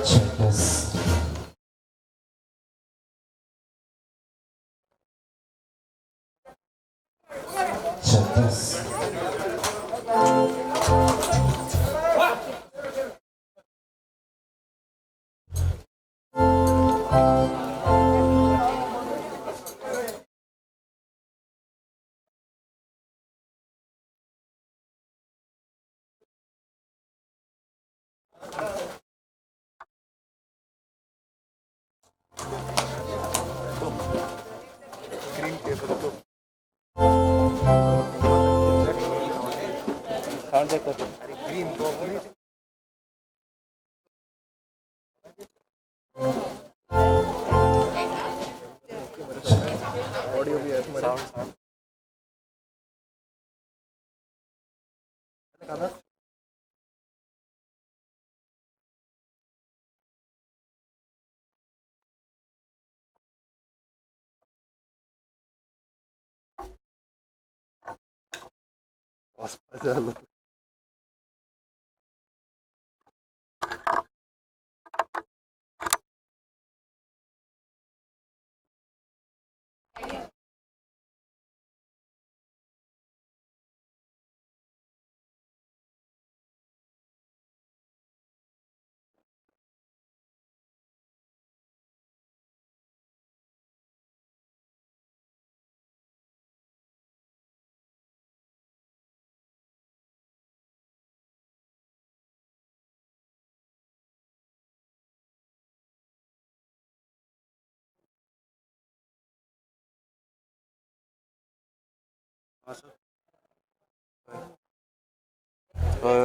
Check this. Check this. Green table तो green तो audio भी है तुम्हारे चलो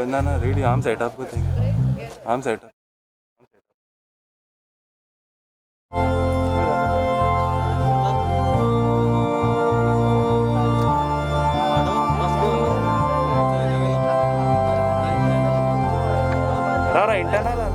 ना ना रेडी आम सेटअप को देंगे आम सेटअप इंटरनल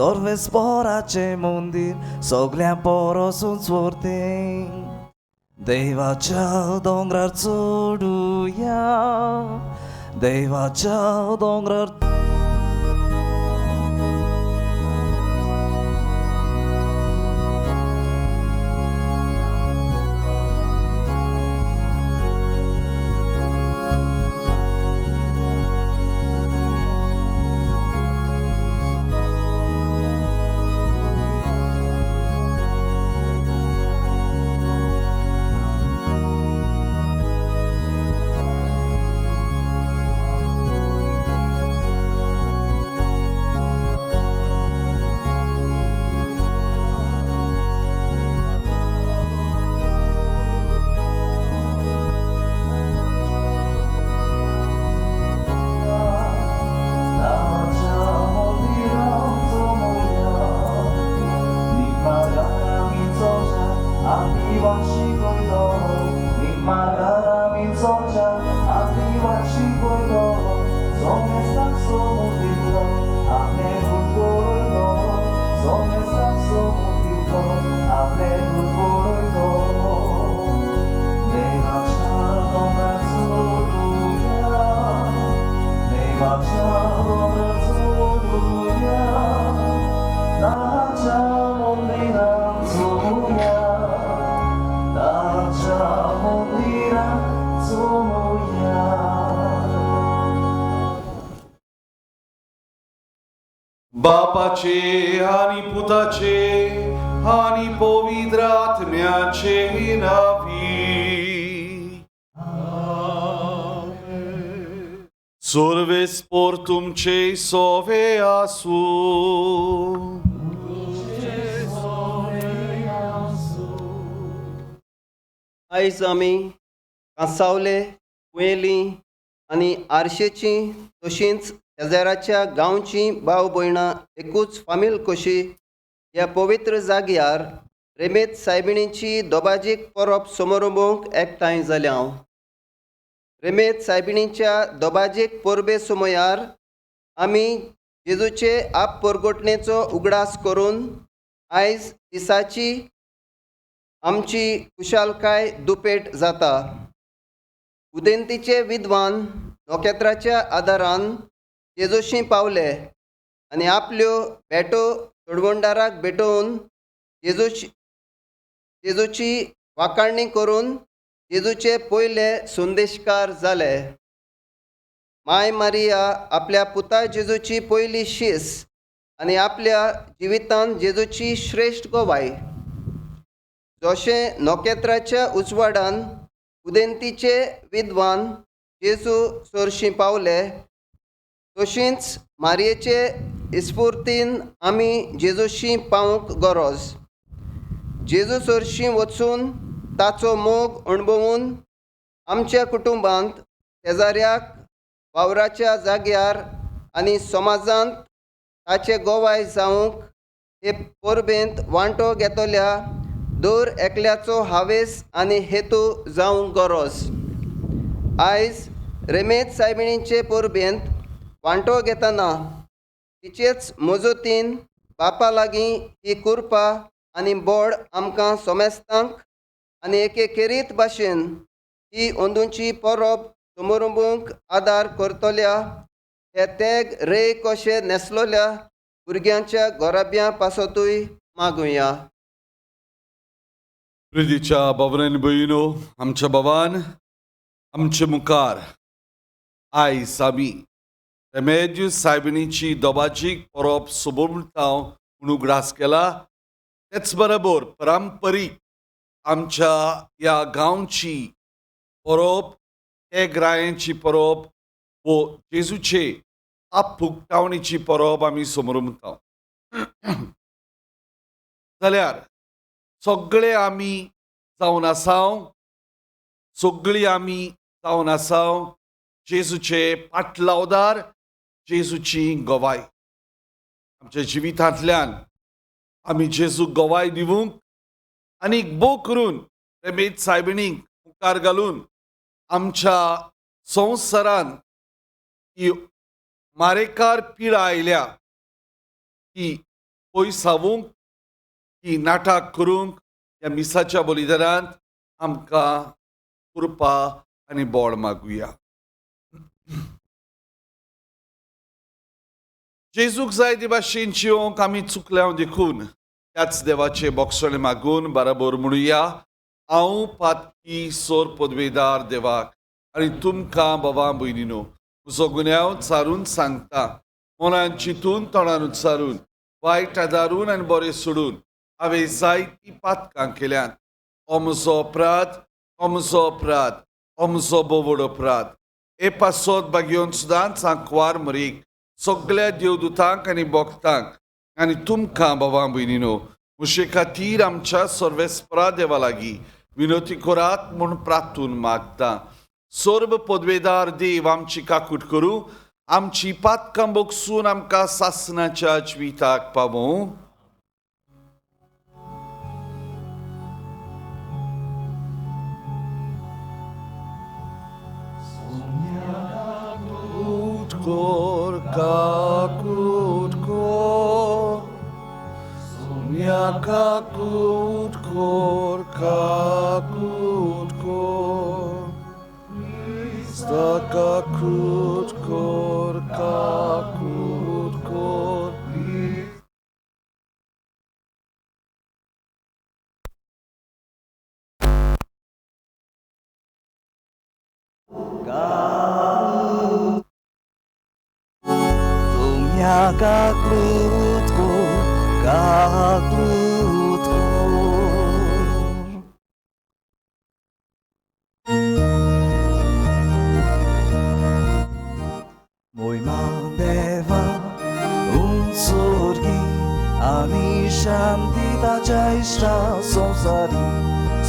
Dorves poraचे मंदिर सगळ्या परसून चोरते देवाच्या दोंगरार चढूया देवाच्या दोंगरार बापाचे आणि पुताचे आणि पवित्र आत्म्याचे नावी सर्वेस पोर तुमचे सोवे आसू आयज आमी कांसावले कुयेली आनी आरशेची तशींच शेजाराच्या गांवची भाव भयणां एकूच फामील कशी ह्या पवित्र जाग्यार रेमेत सायबिणीची दोबाजीक परब समारंभूंक एकठांय जाल्या. रेमेत सायबिणीच्या दोबाजीक परबे सुमयार आमी जेजूचे आप परगोटणेचो उगडास करून आयज दिसाची आमची कुशालकाय दुपेट जाता. उदेंतीचे विद्वान नोखेत्राच्या आदारान जेजूशी पावले आनी आपल्यो भेटो तोडवणदाराक भेटोवन जेजूची वाखाणणी करून जेजूचे पयले संदेशकार जाले. माय मारिया आपल्या पुता जेजूची पयली शीस आनी आपल्या जिवितांत जेजूची श्रेश्ठ गोवाय. जशें नोखेत्राच्या उजवाडान उदेंतीचे विद्वान जेजू सरशीं पावले, तशींच मारयेचे इस्फूर्तीन आमी जेजूशी पावूंक गरज. जेजू सरशीं वचून ताचो मोग अणभवून आमच्या कुटुंबांत, शेजाऱ्याक, वावराच्या जाग्यार आनी समाजांत ताचे गोवाय जावंक हे परबेंत वांटो घेतल्या दर एकल्याचो हावेस आनी हेतू जावंक गरज. आयज रेमेत सायबिणीचे परबेंत वांटो घेतना तिचेच मजतीन बापा लागीं ही कृपा आनी बोड आमकां सोमेस्तांक आनी एकेरीत भाशेन ही अंदूची परब समारंभूंक आदार करतल्या हे तेग रे कशे नेसलोल्या भुरग्यांच्या गोराब्यां पासतूय मागुया. प्रितीच्या भावनेन भयणो, आमच्या भावान आमचे मुखार आयज आमी रेमेत सायबिणीची दोबाजीक परब सोबोमतांव म्हूण उगडास केला. तेच बरोबर पारंपारीक आमच्या ह्या गांवची परब, एक रायांची परब वो जेजूचे आपफुगटावणीची परब आमी सोमरमतांव. जाल्यार सगळे आमी जावन आसाव, सगळीं आमी जावन आसाव जेजूचे पाटलावदार, जेजूची गोवाय. आमच्या जिवितांतल्यान आमी जेजूक गोवाय दिवूंक आनी भोव करून रेमेत सायबिणीक मुखार घालून आमच्या संवसारान ही मारेकार पिडा आयल्या ती पयसावूंक, ती नाटक करूंक ह्या मिसाच्या बलिदानांत आमकां कृपा आनी बोड मागुया. जेजूक जाय ते भाशेन जिवंक आमी चुकल्या देखून त्याच देवाचे बोगसणे मागून बराबर म्हणुया. हांव पातकी सोर पदवेदार देवाक आनी तुमकां बाबा भयणीनो म्हजो गुन्यांव चारून सांगता. मनान चिंतून तोंडान उच्चारून वायट आदारून आनी बरें सोडून हांवें जायतीं पातकां केल्यात. हो म्हजो अपराध, हो म्हजो अपराध, हो म्हजो बोवड अपराध. हे पासत बागेवन सुद्दां सांकवार मरीक सगळ्या देवदूतांक आनी भक्तांक आनी तुमकां बाबा भयणीनो म्हजे खातीर आमच्या सर्वेस्परा देवा लागीं विनोती करात म्हूण प्रार्थून मागता. सर्व पदवेदार देव आमची काकूट करूं, आमची पातकां बोगसून आमकां सासणाच्या जिविताक पावूं. Kor kakut kor, Sonia kakut kor, kakut kor, Sta kakut kor, kakut kor. Moimandeva unsurgi ani shantita jaishra sonsari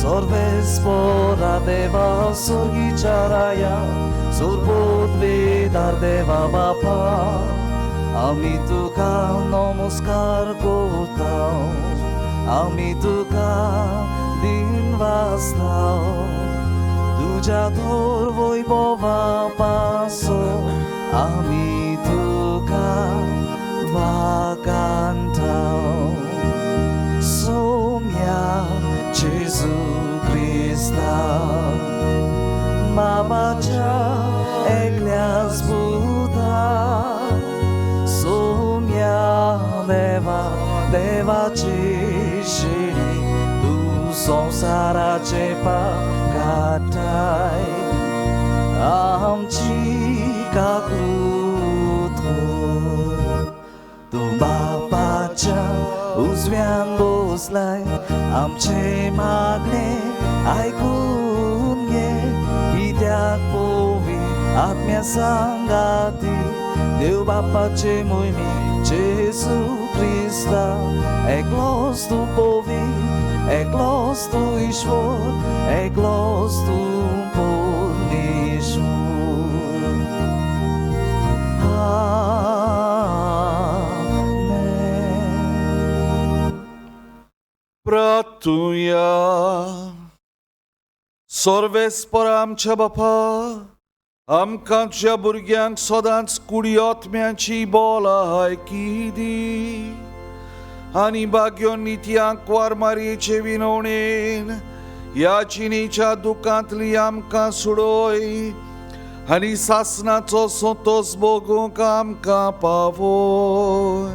sorvespora deva surgi charaya surbod vedar deva bapa আমি তুকা নমস্কার করতাম आम्ही तुका दिन वाचताव तुझ्या थोर वैभवापासून आम्ही तुका वाकांताव सोम्या जेजू क्रिस्ता बाबाच्या एकल्याच पुता सोम्या देवाची शिडी तू संसाराचे पाप काटाय आमची काकूत तू बापाच्या उजव्यान बसलाय आमचे मागणे ऐकून घे कित्याक पोवी आत्म्या सांगाती देव बापाचे मोहिमी जेजू क्रिस्ता एकलोच तू पोवी एकलोच तू ईश्वर एकलोच तू परमेश्वर आमेन. प्रार्थुया सर्वेस्पर आमच्या बापा आमकां तुझ्या भुरग्यांक सदांच कुडी आत्म्याची भलायकी दी आनी भाग्यो नित्यांक वारमारयेचे विनवणेन ह्या जिणेच्या दुखांतली आमकां सुडोय आनी सासनाचो सोतोस भोगूंक आमकां पावोय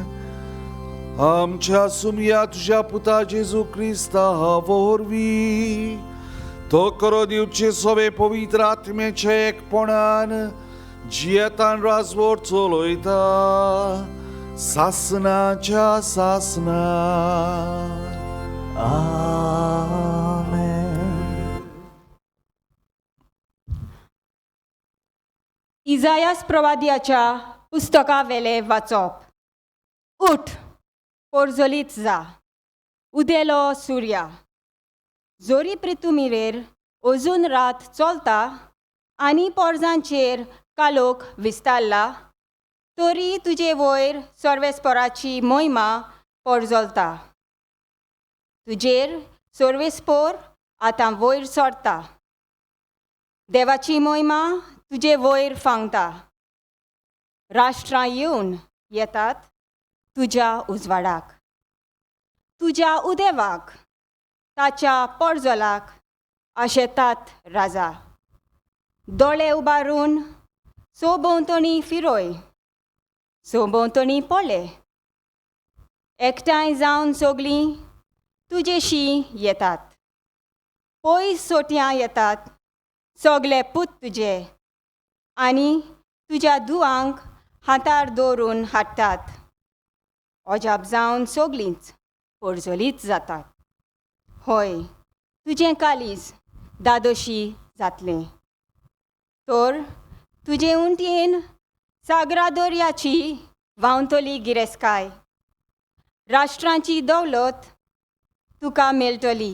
आमच्या सुमया तुझ्या पुता जेजू क्रिस्ता वरवीं तो करो दिवचे सवे पवित्र आत्म्याचे एकपणान जियेतान राजवट चलयता सासनाच्या सासना आमेन. इजायास प्रवाद्याच्या पुस्तका वेले वाचप. उठ पोरजोलीत जा उदेलो सूर्या जोरी पृथ्वीरेर अजून रात चलता आनी पोरजांचेर कालोख विस्तारला तरी तुजे वयर सर्वेस्पराची मोहिमा पोरजोलता तुजेर सर्वेस्पोर आतां वयर सरता देवाची मोहिमा तुजे वयर फांगता राष्ट्रां येवन येतात तुज्या उजवाडाक तुज्या उदेवाक ताच्या पोरजोलाक आशेतात राजा दोळे उबारून सोभोंवतणी फिरोय सोभोंवतणी पळय एकठांय जावन सगळीं तुजेशी येतात पयस सोट्यां येतात सगळे पूत तुजे आनी तुज्या दुवांक हातार दवरून हाडटात अजाप जावन सगळींच पोरजोलीत जातात हय तुजें कालीस दादोशी जातलें तर तुजे उंटयेन सागरा दर्याची व्हांवतली गिरेस्काय राष्ट्रांची दौलत तुका मेळटली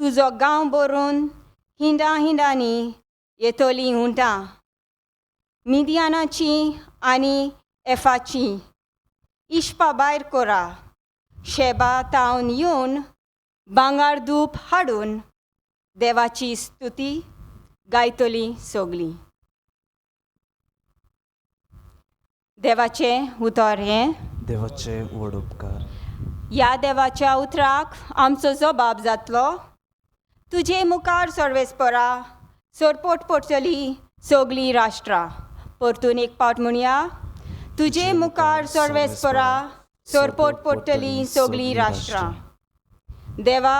तुजो गांव भरून हिंडांनी येतली उंटां मिदियानाची आनी एफाची इश्पा भायर कोरा शेबा तावन येवन भांगार धूप हाडून देवाची स्तुती गायतली सगळीं देवाचे उतर हें देवाचे व्हड उपकार ह्या देवाच्या उतराक आमचो जबाब जातलो तुजे मुखार सर्वेस्परा सोरपोट पडटली सगळीं राष्ट्रां परतून एक पावट म्हणया तुजे मुखार सर्वेस्परा सोरपोट पडटली सगळीं राष्ट्रां देवा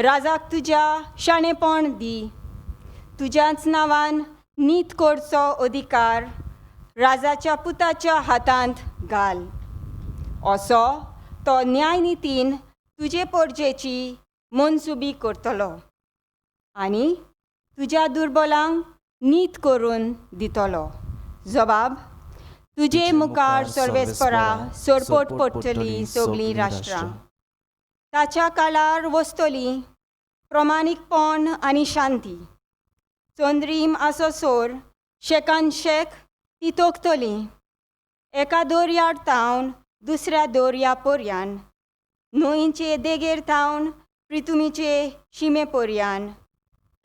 राजाक तुज्या शाणेपण दी तुज्याच नांवान नीत करचो अधिकार राजाच्या पुताच्या हातांत घाल असो तो न्यायनितीन तुजे पोरजेची मनसुबी करतलो आनी तुज्या दुर्बलांक नीत करून दितलो जबाब तुजे मुखार सर्वेस्परा सोरपोट पडटली सगळीं राष्ट्रां ताच्या काळार वस्तली प्रमाणीकपण आनी शांती चंद्रीम आसोसोर शेकान शेक ती तोखतली एका दोरयार तावन दुसऱ्या दोरया पर्यान न्हंयचे देगेर थावन पृथ्वीचे शिमे पर्यान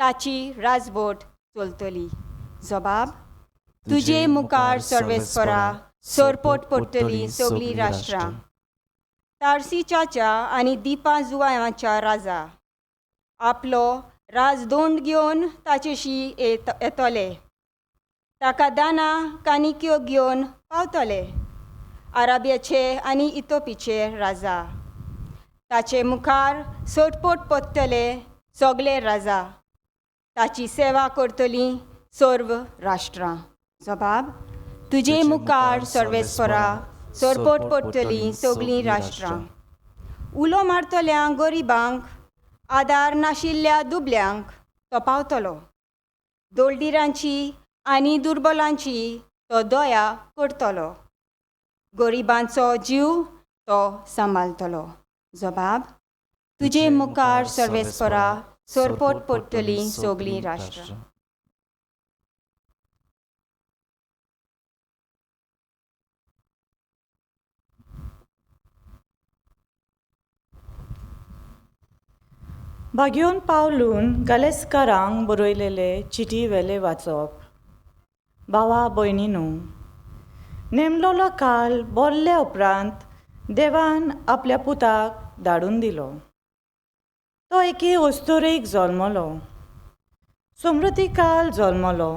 ताची राजवट चलतली. जबाब: तुजे मुखार सर्वेस्परा सोरपोट पडटली सगळीं राष्ट्रां. तार्सिचाच्या आनी दिपा जुवांच्या राजा आपलो राजदोंड घेवन ताचेशी येतले. ताका दाना कानिक्यो घेवन पावतले. अराबियाचे आनी इथोपीचे राजा ताचे मुखार सोटपोट पडटले सगळे राजा. ताची सेवा करतलीं सर्व राष्ट्रां. जबाब: तुजे मुखार सर्वेस्परा सोरपोट पडटलीं सगळीं राष्ट्रां. उलो मारतल्यांक गरिबांक आदार नाशिल्ल्या दुबल्यांक तो पावतलो. दोलडिरांची आनी दुर्बलांची तो दया करतलो. गरिबांचो जीव तो सांबाळतलो. जबाब: तुजे मुखार सर्वेस्परा सोरपोट पडटलीं सगळीं राष्ट्रां. भाग्योन पावलून गालेस्कारांक बरयलेले चिटी वेले वाचप. भावा भयणीनो, नेमलोलो काल बोल्ले उपरांत देवान आपल्या पुताक धाडून दिलो. तो एके ओस्तोरेक जल्मलो. समृद्धी काल जल्मलो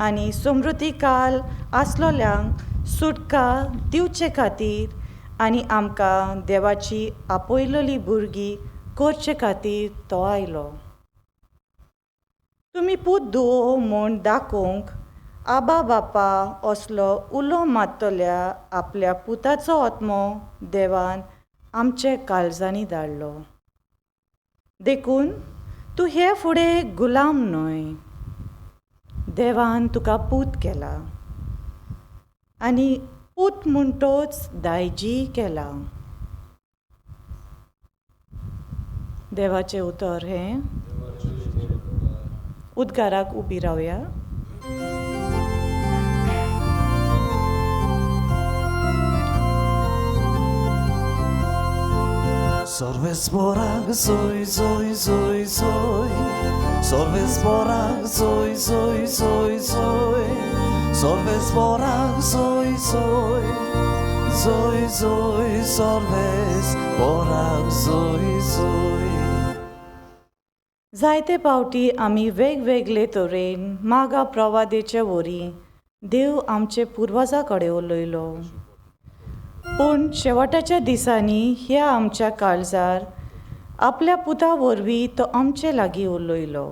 आनी समृद्धी काल आसलोल्यांक सुटका दिवचे खातीर आनी आमकां देवाची आपयलोली भुरगीं करचे खातीर तो आयलो. तुमी पूत धुवो म्हूण दाखोवंक आबा बापा असलो उलो मारतल्या आपल्या पुताचो आत्मो देवान आमचे काळजांनी धाडलो. देखून तूं हे फुडें गुलाम न्हय. देवान तुका पूत केला आनी पूत म्हणटोच दायजी केला. देवाचें उतर हें. उद्गाराक उबी रावया. Sorvesporak zoi zoi zoi zoi. Sorvesporak zoi zoi zoi zoi. Sorvesporak zoi zoi. Zoi zoi sorvesporak zoi zoi. जायते पावटी आमी वेगवेगळे तरेन मागा प्रवादेचे वरी देव आमचे पुर्वजां कडेन उलयलो. पूण शेवटाच्या दिसांनी ह्या आमच्या काळजार आपल्या पुता वरवीं तो आमचे लागीं उलयलो.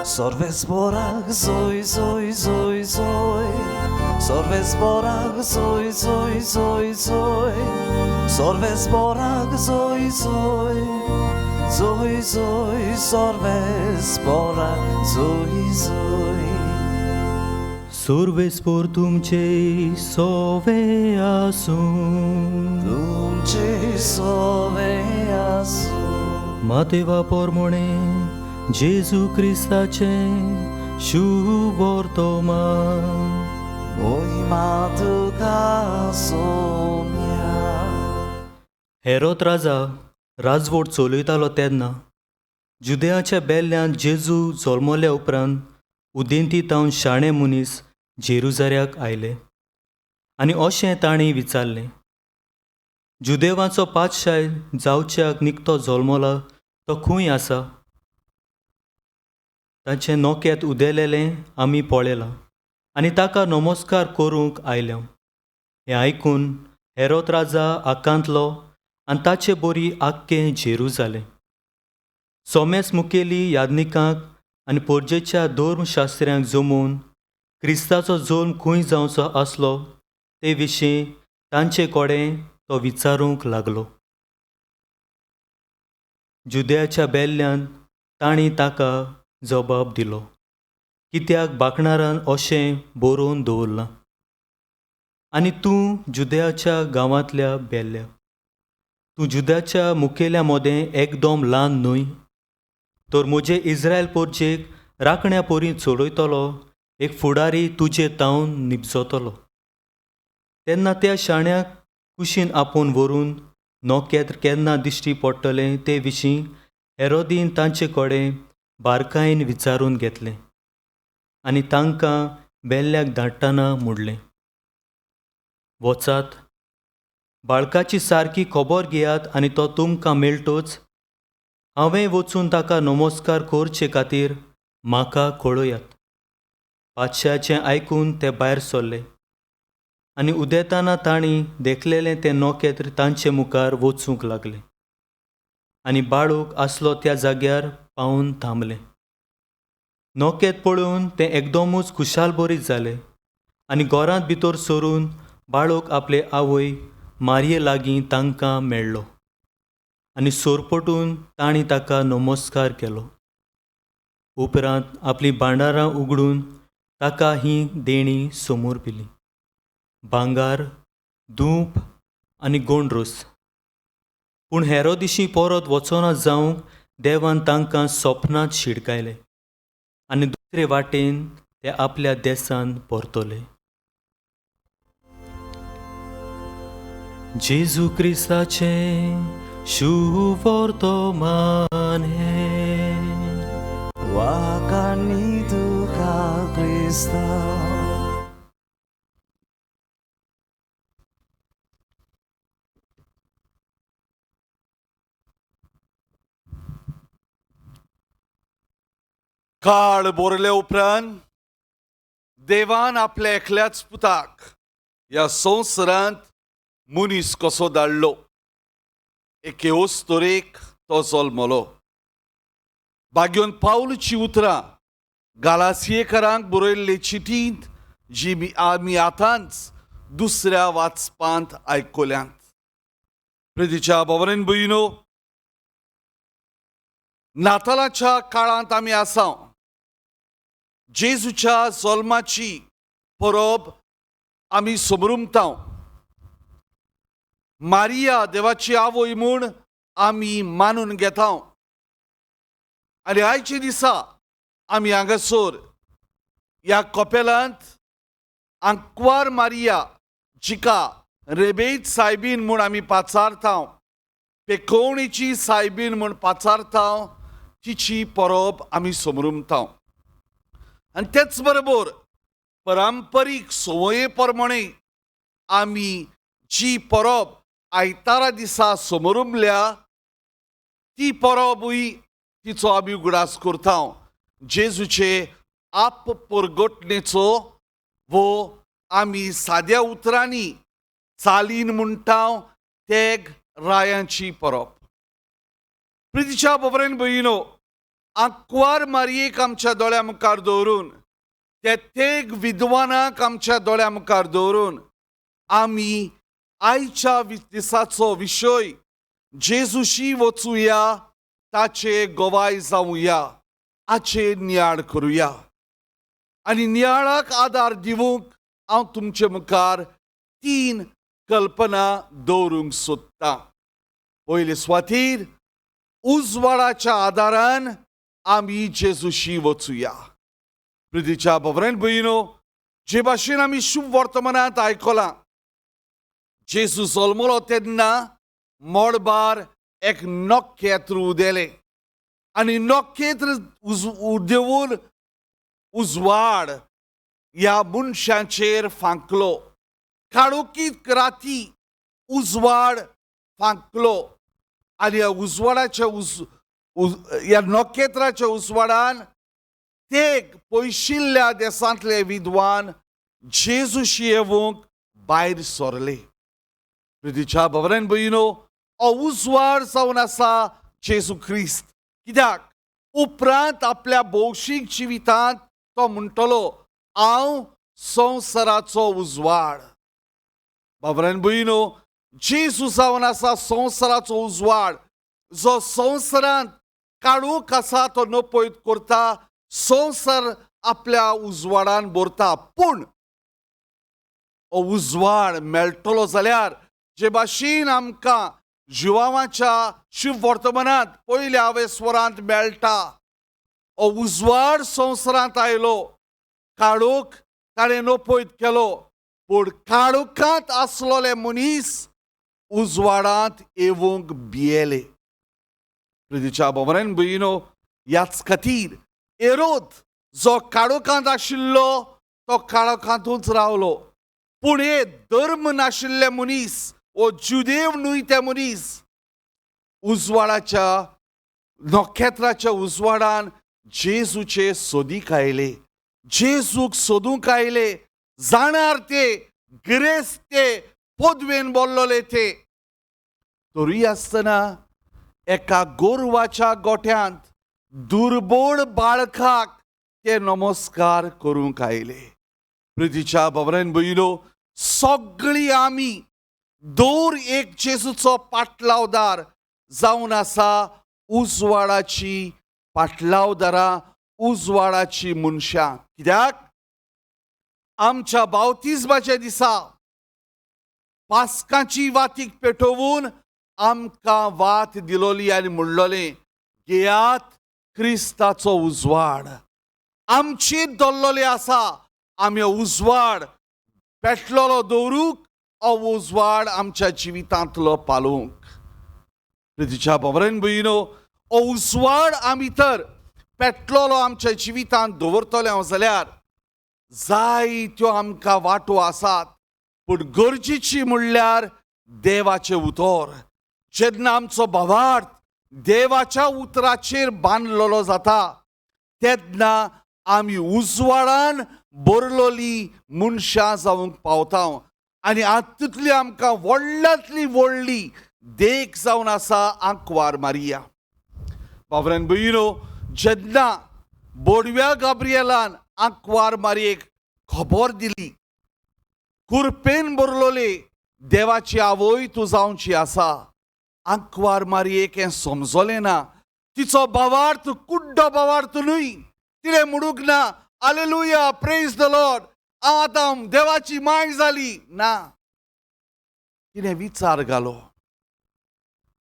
Sorvesporak zoi zoi zoi zoi. Sorvesporak zoi zoi zoi zoi. Sorvesporak zoi zoi. Zoi zoi sorvesporak zoi zoi. Sorvespor तुमचे सोवे आसूं. तुमचे सोवे आसूं. मातेवा पोरमोणे जेजू क्रिस्ताचे शुभ वर्तमान. मोहिमा तुका सोम्या. हेरोद राजा राजवट चलयतालो तेन्ना जुदेयाच्या बेल्ल्यांत जेजू जल्मल्या उपरांत उदेंती तावन शाणे मनीस जेरुजाल्याक आयले आनी अशें तांणी विचारलें, जुदेवाचो पातशाय जावच्याक निकतो जल्मला तो खंय आसा? ताचें नोक्यात उदेलेलें आमी पळयलां आनी ताका नमस्कार करूंक आयल्या. हें आयकून हेरोद राजा आकांतलो आनी ताचे बोरी आख्खें जेरुजालें. सोमेस मुखेली यादनिकांक आनी पोरजेच्या धर्मशास्त्र्यांक जमून क्रिस्ताचो जल्म खंय जावचो आसलो ते विशीं तांचे कडेन तो विचारूंक लागलो. जुदेयाच्या बेल्ल्यांत तांणी ताका जबाब दिलो, कित्याक बाकणारान अशें बरोवन दवरलां, आनी तूं जुदेयाच्या गांवांतल्या बेल्ल्या. तूं जुदाच्या मुखेल्या मोदें एकदम ल्हान न्हय, तर म्हजे इस्रायल पोरचेक राखण्या पोरी चडयतलो एक फुडारी तुजे तावन निपजतलो. तेन्ना त्या शाण्याक कुशीन आपोवन व्हरून नोकेत्र केन्ना दिश्टी पडटलें ते विशीं हेरोदीन तांचे कडेन बारकायेन विचारून घेतलें आनी तांकां बेल्ल्याक धाडटना म्हणलें, वचात, बाळकाची सारकी खबर घेयात आनी तो तुमकां मेळटोच हांवें वचून ताका नमस्कार करचे खातीर म्हाका कळयात. पातशाचें आयकून ते भायर सरले आनी उदेताना तांणी देखलेलें तें नोकेत्र तांचे मुखार वचूंक लागलें आनी बाळूक आसलो त्या जाग्यार पावून थांबलें. नोकेत पळोवन तें एकदमूच खुशालभरीत जालें आनी घरांत भितर सरून बाळूक आपले आवय मारये लागीं तांकां मेळ्ळो आनी सोरपटून तांणी ताका नमस्कार केलो. उपरांत आपलीं भांडारां उगडून ताका ही देणी समोर पिली, भांगार, धूप आनी गोंड रोस. पूण हेरोदिशी परत वचना जावंक देवान तांकां सपनांत शिडकायलें आनी दुसरे वाटेन ते आपल्या देसान परतले. जेजू क्रिस्ताचें शुभ वर्तमान हें वाकानी तुका क्रिस्ता. काळ बोरले उपरांत देवान आपल्या एकल्याच पुताक ह्या संवसारांत मनीस कसो धाडलो. एके ओस्तोरेक तो जल्मलो. भाग्योन पावलची उतरां गालासियेकारांक बरयल्ले चिठींत जी आमी आतांच दुसऱ्या वाचपांत आयकल्यांत. प्रितीच्या भवनेन भयणो, नातालाच्या काळांत आमी आसा. जेजूच्या जल्माची परब आमी समरुमता. मारिया देवाची आवय म्हूण आमी मानून घेता आनी आयचे दिसा आमी हांगासर ह्या कपेलांत आंकवार मारिया जिका रेबेत सायबीन म्हूण आमी पाचारता, पेकोवणेची सायबीन म्हूण पाचारता, तिची परब आमी समरुमता. आनी तेच बरोबर पारंपारीक संवये प्रमाणे आमी जी परब आयतारा दिसा समरुमल्या ती परबूय तिचो आमी उगडास करता. जेजूचे आप परगटणेचो वो आमी साद्या उतरांनी चालीन म्हणटा तेग रायांची परब. प्रितीच्या भवनेन भयणो, आंकवार मारयेक आमच्या दोळ्या मुखार दवरून, ते तेग विद्वानाक आमच्या दोळ्या मुखार दवरून आमी आयच्या दिसाचो विशय जेजूशी वचूया, ताचे गोवाय जावुया, हाचे नियाळ करुया. आनी नियाळाक आदार दिवूंक हांव तुमचे मुखार 3 कल्पना दवरूंक सोदतां. पयले सुवातेर उजवाडाच्या आदारान आमी जेजूशी वचूया. प्रितीच्या भवनेन भयणो, जे भाशेन आमी शुभ वर्तमानांत आयकलां, जेजू जल्मलो तेन्ना मोडबार एक नोखेत्र उदेलें आनी नोखेत्र उदेवून उजवाड ह्या मनशांचेर फांकलो. काळोखीत राती उजवाड फांकलो आनी ह्या उजवाडाच्या ह्या नोखेत्राच्या उजवाडान तेग पयशिल्ल्या देसांतले विद्वान जेजूशी येवंक भायर सरले. प्रितीच्या भवनेन भयणो, हो उजवाड जावन आसा जेजू ख्रिस्त. कित्याक उपरांत आपल्या भौशीक जिवितांत तो म्हणटलो, हांव संवसाराचो उजवाड. भवनेन भयणो, जेजू जावन आसा संवसाराचो उजवाड, जो संवसारांत काळोख आसा तो नपयत करता, संवसार आपल्या उजवाडान भरता. पूण हो उजवाड मेळटलो जाल्यार जे भाशेन आमकां जिवावाच्या शुभ वर्तमानांत पयल्या आवेस्वरांत मेळटा, हो उजवाड संवसारांत आयलो, काळोख ताणें नपयत केलो पूण काळोखांत आसलोले मनीस उजवाडांत येवंक भियेले. प्रितीच्या भावांनो भयणीनो, ह्याच खातीर हेरोद जो काळोखांत आशिल्लो तो काळोखांतूच रावलो. पूण हे धर्म नाशिल्ले मनीस वो जुदेव न्हय ते मनीस उजवाडाच्या नखेत्राच्या उजवाडान जेजूचे सोदीक आयले. जेजूक सोदूंक आयले. जाणार ते गिरेस्ते पदवेन बोल्लोले ते. तरी आसतना एका गोरवाच्या गोठ्यांत दुर्बळ बाळकाक ते नमस्कार करूंक आयले. प्रितीच्या भावांनो भयणीनो, सगळीं आमी दर एक जेजूचो पाटलावदार जावन आसा उजवाडाची पाटलावदारां, उजवाडाची मनशां. कित्याक आमच्या बावतिजमाच्या दिसा पास्काची वातीक पेटोवन आमकां वात दिलोली आनी म्हणलोलें, घेयात क्रिस्ताचो उजवाड. आमचेर दल्लोले आसा आमी उजवाड पेटलोलो दवरूंक, हो उजवाड आमच्या जिवितांतलो पालूंक. प्रितीच्या भावांनो भयणीनो, हो उजवाड आमी तर पेटलोलो आमच्या जिवितांत दवरतले जाल्यार जायत्यो आमकां वाटो आसात. पूण गरजेची म्हणल्यार देवाचें उतर. जेन्ना आमचो भावार्थ देवाच्या उतराचेर बांदलेलो जाता तेन्ना आमी उजवाडान भरलोली मनशां जावंक पावता. आनी हातूंतली आमकां व्हडल्यांतली व्हडली देख जावन आसा आंकवार मारिया. भावांनो भयणीनो, जेन्ना बोडव्या गाब्रिएलान आंकवार मारयेक खबर दिली, कुरपेन बरलोले देवाची आवय तूं जावची आसा, आंकवार मारयेक हें समजलें ना. तिचो भावार्थ कुड्डो भावार्थ न्हय. तिणें म्हणूंक ना हालेलुया प्रेज द लॉर्ड, हांव आतां देवाची माय जाली. ना, तिणें विचार घालो.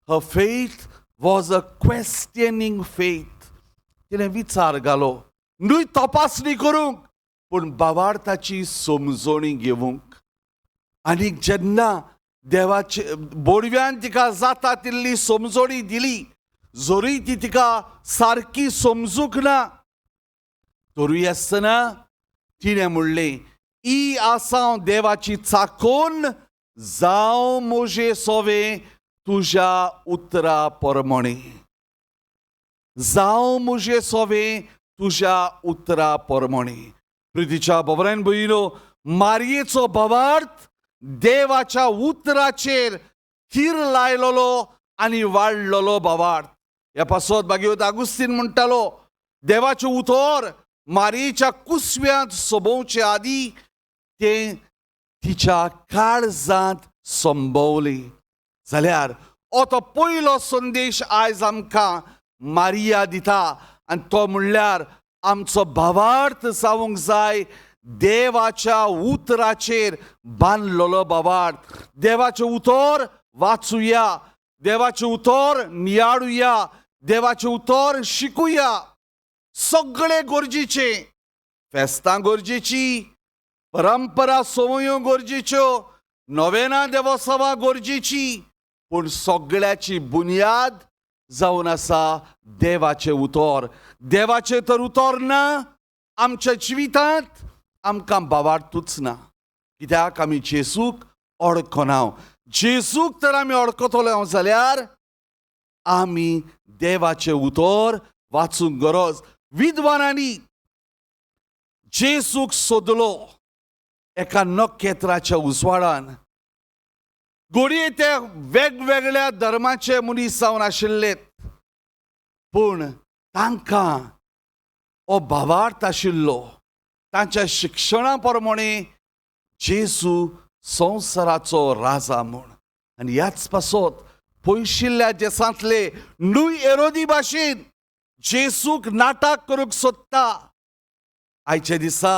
Her faith was a questioning faith. तिणें विचार घालो, न्हय तपासणी करूंक पूण भावार्थाची समजणी घेवंक. आनी जेन्ना देवाचे बोडव्यान तिका जाता तितली समजणी दिली, जरी ती तिका सारकी समजूंक ना, तरी आसतना तिणें म्हणलें, ही आसां देवाची चाकोन, जावं म्हजें सोवें तुज्या उतरा प्रमाणे. जावं म्हजें सोवें तुज्या उतरा प्रमाणे. प्रितीच्या भावांनो भयणीनो, मारयेचो भावार्थ देवाच्या उतराचेर थीर लायलोलो आनी वाडलोलो भावार्थ. ह्या पासत भागवत आगुस्तीन म्हणटालो, देवाचें उतर मारयेच्या कुसव्यांत सोबोवचे आदी तें तिच्या काळजांत संभोवलें. जाल्यार हो तो पयलो संदेश आयज आमकां मारिया दिता, आनी तो म्हणल्यार आमचो भावार्थ जावंक जाय देवाच्या उतराचेर बांदलेलो भावार्थ. देवाचें उतर वाचुया, देवाचें उतर नियाळुया, देवाचें उतर शिकुया. सगळें गरजेचें. फेस्तां गरजेची, परंपरा संवयो गरजेच्यो, नोवेना देवोत्सवां गरजेची, पूण सगळ्याची बुनयाद जावन आसा देवाचें उतर. देवाचें तर उतर ना आमच्या जिवितांत, आमकां भावार्थूच ना. कित्याक आमी जेजूक ओळखना. जेजूक तर आमी ओळखतले जाल्यार आमी देवाचें उतर वाचूंक गरज. विद्वानांनी जेजूक सोदलो एका नखेत्राच्या उजवाडान. घडये ते वेगवेगळ्या धर्माचे मनीस जावन आशिल्ले, पूण तांकां हो भावार्थ आशिल्लो. तांच्या शिक्षणा प्रमाणे जेजू संवसाराचो राजा म्हूण. आनी ह्याच पासत पयशिल्ल्या देसांतले न्हय हेरोदी भाशेन जेजूक नाटक करूंक सोदता. आयच्या दिसा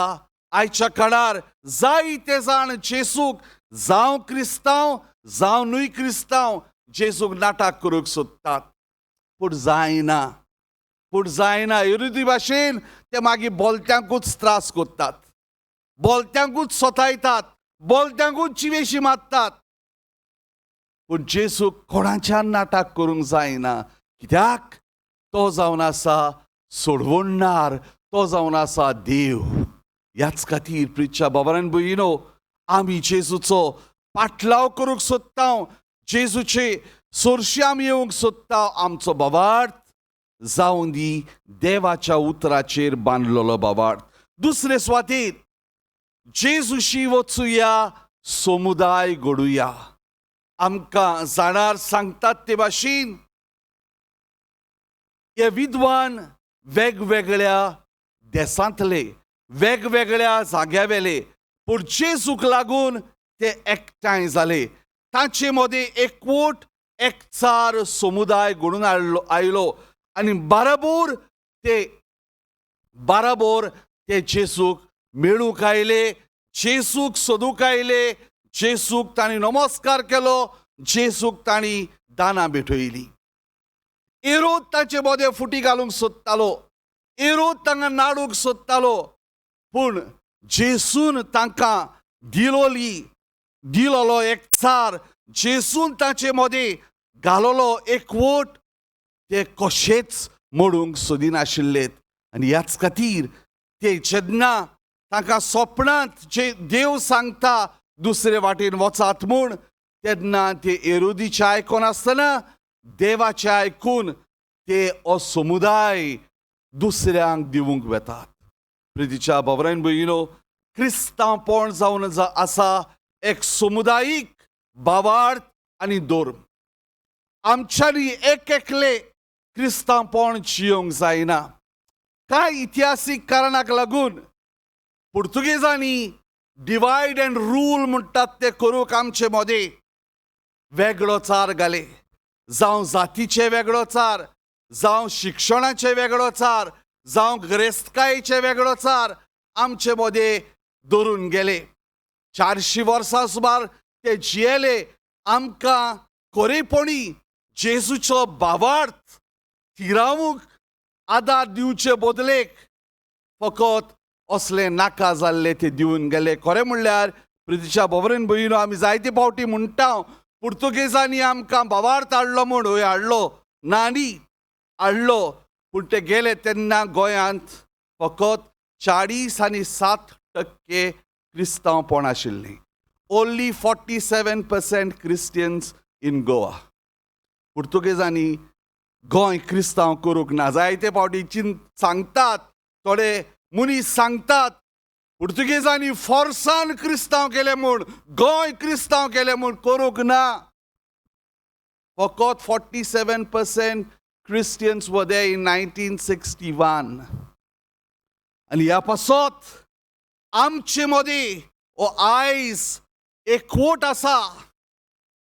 आयच्या काळार जायते जाण जेजूक जावं क्रिस्तांव जावं न्हय क्रिस्तांव जेजूक नाटक करूंक सोदतात, पूण जायना. पूण जायना. हेरोदी भाशेन ते मागीर बोलत्यांकूच त्रास कोत्तात, बोलत्यांकूच सोतायतात, बोलत्यांकूच चिवेशी मारतात. पूण जेजू कोणाच्या नाटाक करूंक जायना, कित्याक तो जावन आसा सोडवणणार, तो जावन आसा देव. ह्याच खातीर प्रिच्या बाबारान भयणीनो, आमी जेजूचो पाटलाव करूंक सोदता, जेजूचे सोरशी आमी येवंक सोदता. आमचो बाबार्थ जावन दी देवाच्या उतराचेर बांदलेलो बाबार्थ. दुसरे सुवातेर जेजूशी वचुया, समुदाय घडुया. आमकां जाणार सांगतात ते भाशेन हे विद्वान वेगवेगळ्या देशांतले, वेगवेगळ्या जाग्यावेले, पूण जेजूक लागून ते एकठांय जाले. तांचे मदें एकवट एकचार समुदाय घडून आयलो आनी बाराबोर ते जेजूक मेळूंक आयले, जेजूक सोदूंक आयले, जेजूक तांणी नमस्कार केलो, जेजूक तांणी दानां भेटयलीं. एरोद तांचे मदें फुटी घालूंक सोदतालो, एरोद तांकां नाडूंक सोदतालो, पूण जेजून तांकां दिलोलो एकचार, जेजून तांचे मदें घालोलो एकवट, ते कशेंच मोडूंक सोदिनाशिल्ले. आनी ह्याच खातीर ते जेन्ना तांकां स्वप्नांत जे देव सांगता दुसरे वाटेन वचात म्हूण, तेन्ना ते एरोदीचें आयकोन आसतना देवाचें आयकून ते हो समुदाय दुसऱ्यांक दिवंक वेतात. प्रितीच्या बाबरान भयणीनो, क्रिस्तांवपण जावन आसा एक समुदायीक बाबार्थ आनी धर्म. आमच्यांनी एक एकले क्रिस्तांवपण जियोंक जायना. कांय इतिहासीक कारणाक लागून पुर्तुगेजांनी डिवायड अँड रूल म्हणटात ते करूंक आमचे मदें वेगळो चार घाले. जावं जातीचे वेगळो चार, जावं शिक्षणाचे वेगळो चार, जावं गिरेस्तकायेचे वेगळो चार आमचे मदें दवरून गेले. 400 वर्सां सुमार ते जियेले. आमकां खरेपणी जेजूचो भावार्थ थिरावूंक आदार दिवचे बदलेक फकत असले नाका जाल्ले ते दिवन गेले. खरें म्हणल्यार प्रितीच्या बाबरेन भयणीनो, आमी जायते फावटी म्हणटा पुर्तुगेजांनी आमकां भावार्थ हाडलो म्हूण. हय हाडलो, ना न्ही हाडलो, पूण ते गेले तेन्ना गोंयांत फकत 47% क्रिस्तांवपण आशिल्लें. Only 47% Christians in Goa. पुर्तुगेजांनी गोंय क्रिस्तांव करूंक ना. जायते फावटी सांगतात, थोडे मनीस सांगतात पुर्तुगेजांनी फोर्सान क्रिस्तांव केले म्हूण, गोंय क्रिस्तांव केले म्हूण. करूंक ना. फकत 47% Christians were there in 1961. आनी ह्या पासत आमचे मदीं हो आयज एकवट आसा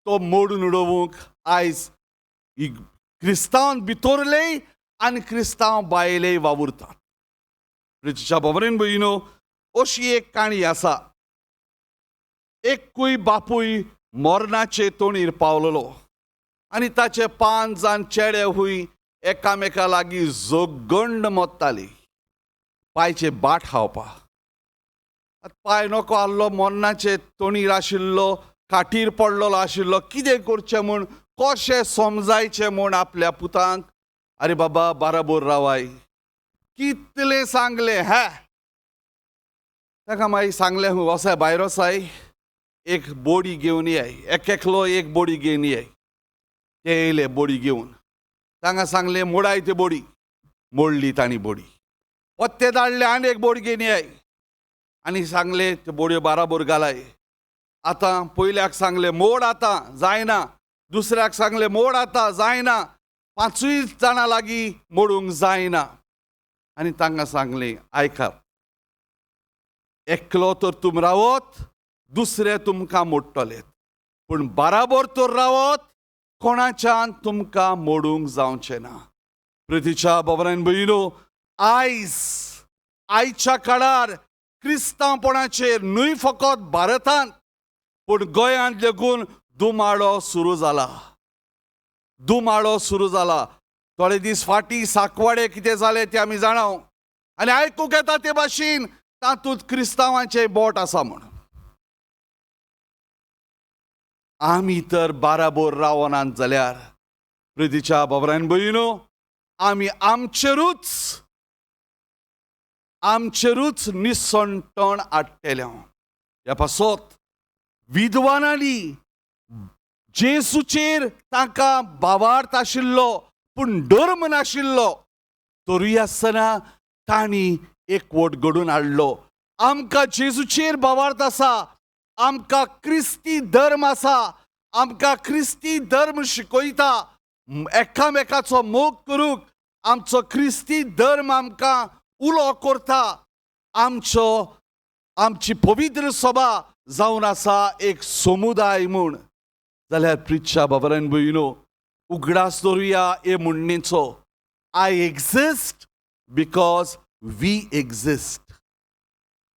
तो मोडून उडोवंक आयज क्रिस्तांव भितरले आनी क्रिस्तांव भायले वावुरतात. प्रितीच्या बाबरेन भयणीनो, अशी एक काणी आसा. एकूय बापूय मरणाचे तोणीर पावलेलो आनी ताचे 5 जाण चेडे हुंय एकामेका लागीं जोगंड मोत्तालीं पांयचे बाट खावपाक. पांय नको आसलो, मरणाचे तोणीर आशिल्लो, काठीर पडलेलो आशिल्लो. कितें करचें म्हूण, कशें समजायचें म्हूण आपल्या पुतांक, आरे बाबा बाराबोर रावाय. कितलें सांगलें हे. ताका मागीर सांगलें, वसाय भायर वसाय, एक बोडी घेवन येय, एकलो एक बोडी घेवन येय. ते येयले बोडी घेवन. तांकां सांगलें मोडाय ती बोडी. मोडली तांणी बोडी. पत्ते धाडले आनी एक बोडी घेवन येय. आनी सांगलें त्यो बोडयो बाराबोर घालाय. आतां पयल्याक सांगलें मोड आतां, जायना. दुसऱ्याक सांगलें मोड आतां, जायना. 5 जाणां लागीं मोडूंक जायना. आनी तांकां सांगलें आयकात, एकलो तर तुम रावत, दुसरे तुमकां मोडटले, पूण बाराबोर तर रावत, कोणाच्यान तुमकां मोडूंक जावचें ना. प्रितीच्या बाबरान भयणीनो, आयच्या काळार क्रिस्तांवपणाचेर न्हय फकत भारतांत पूण गोंयांत लेगून दुमाळो सुरू जाला. दुमाळो सुरू जाला. थोडे दीस फाटीं साकवाडे कितें जालें तें आमी जाणाव. आनी आयकूंक येता ते भाशेन तातूंत क्रिस्तांवांचें बोट आसा म्हूण. आमी तर बाराबोर रावनात जाल्यार प्रितीच्या बाबरान भयणो आमी आमचेरूच निसंटण हाडटले. ह्या पासत विद्वानांनी जेसूचेर तांकां बावार्थ आशिल्लो पूण धर्म नाशिल्लो तरी आसतना तांणी एकवट घडोवन हाडलो. आमकां जेजूचेर बावार्थ आसा, आमकां क्रिस्ती धर्म आसा, आमकां क्रिस्ती धर्म शिकयता एकामेकाचो मोग करूंक. आमचो क्रिस्ती धर्म आमकां उलो करता. आमची पवित्र सभा जावन आसा एक समुदाय म्हूण. जाल्यार प्रितच्या बाबरान भयणो उगडास दवरुया हे म्हणणेचो. I exist because we exist.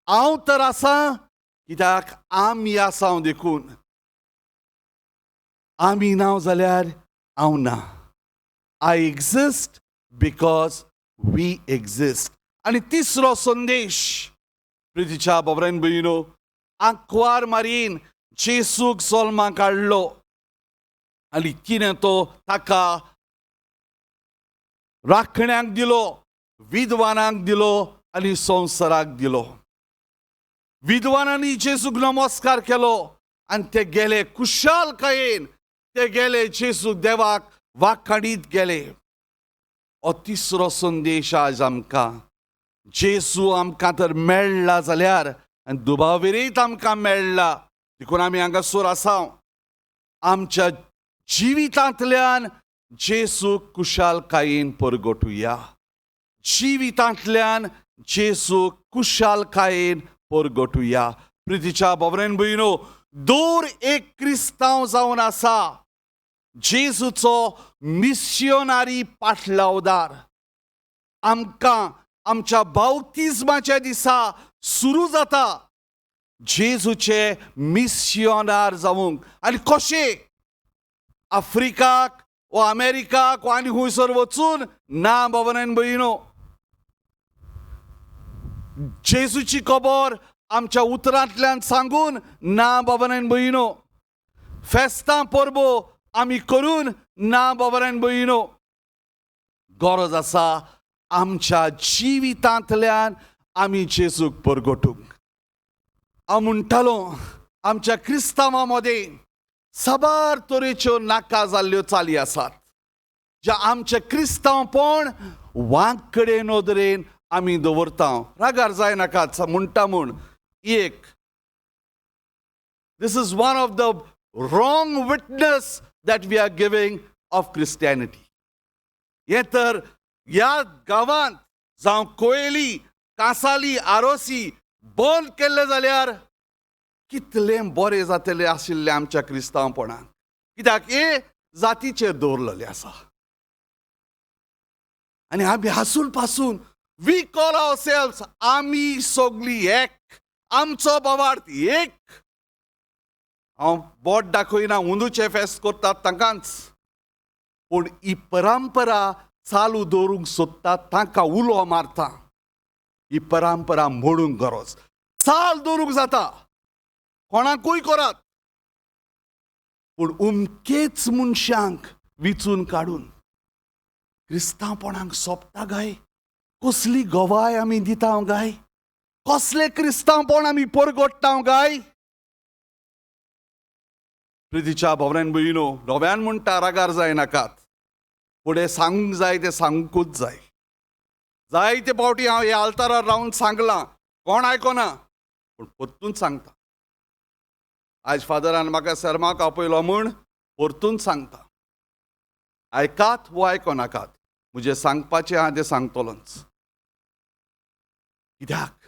हांव तर आसा कित्याक आमी आसा देखून. आमी ना जाल्यार हांव ना. I exist because we exist. आनी तिसरो संदेश प्रितीच्या बाबरान भयणो आंकवार मारीन जेसूक जल्माक हाडलो आनी कितें तो ताका राखण्यांक दिलो, विद्वानांक दिलो आनी संवसाराक दिलो. विद्वानांनी जेसूक नमस्कार केलो आनी ते गेले कुशालकायेन. ते गेले जेसूक देवाक वाखाणीत गेले. हो तिसरो संदेश आज आमकां. जेसू आमकां तर मेळ्ळा जाल्यार आनी दुबावेरीत आमकां मेळ्ळा देखून आमी हांगासर आसा. आमच्या जिवितांतल्यान जेसूक कुशालकायेन परगटुया. जिवितांतल्यान जेसूक कुशालकायेन परगटुया. प्रितीच्या बाबरान भयणो दर एक क्रिस्तांव जावन आसा जेजूचो मिशनरी पाठलावदार. आमकां आमच्या बावतिजमाच्या दिसा सुरू जाता जेजूचे मिशनर जावंक. आनी कशें? आफ्रिकाक वा अमेरिकाक वा आनी खंयसर वचून ना बाबरान भयणो. जेजूची खबर आमच्या उतरांतल्यान सांगून ना बाबरान भयणो. फेस्तां परबो आमी करून ना बाबरान भयणो. गरज आसा आमच्या जिवितांतल्यान आमी जेजूक परगटूंक. हांव म्हणटालो आमच्या क्रिस्तांवां मदें साबार तरेच्यो नाका जाल्ल्यो चाली आसात ज्या आमचें क्रिस्तांवपण वांकडे नदरेन आमी दवरता. रागार जायनाकात म्हणटा म्हूण एक. This is one of the wrong witness that we are giving of Christianity. हे तर ह्या गांवांत जावं कोयली, कांसाली, आरोसी बंद केल्ले जाल्यार कितलें बरें जातलें आशिल्लें आमच्या क्रिस्तांवपणाक. कित्याक हे जातीचेर दवरलेले आसा. आनी आमी हांसून पासून वी कॉल आवरसेल्व्स आमी सगळीं एक, आमचो बाबार्थ एक. हांव बोट दाखयना अंदूचे फेस्त करतात तांकांच पूण ही परंपरा चालू दवरूंक सोदतात तांकां उलो मारता. ही परंपरा मोडूंक गरज. चाल दवरूंक जाता कोणाकूय करात पूण उमकेच मनशांक विचून काडून क्रिस्तांवपणाक सोंपता गाय. कसली गवाय आमी दिता गाय. कसले क्रिस्तांवपण आमी परगट्टा गाय. प्रितीच्या बाबरान भयणो नव्यान म्हणटा रागार जायनाकात. फुडें सांगूंक जाय तें सांगूंकूच जाय. जायते फावटी हांव हे आल्तारार रावन सांगलां कोण आयकना पूण परतून सांगता. आयज फादरान म्हाका सर्माक आपयलो म्हूण परतून सांगता. आयकात वो आयकनाकात म्हजें सांगपाचें हांव तें सांगतलोच. कित्याक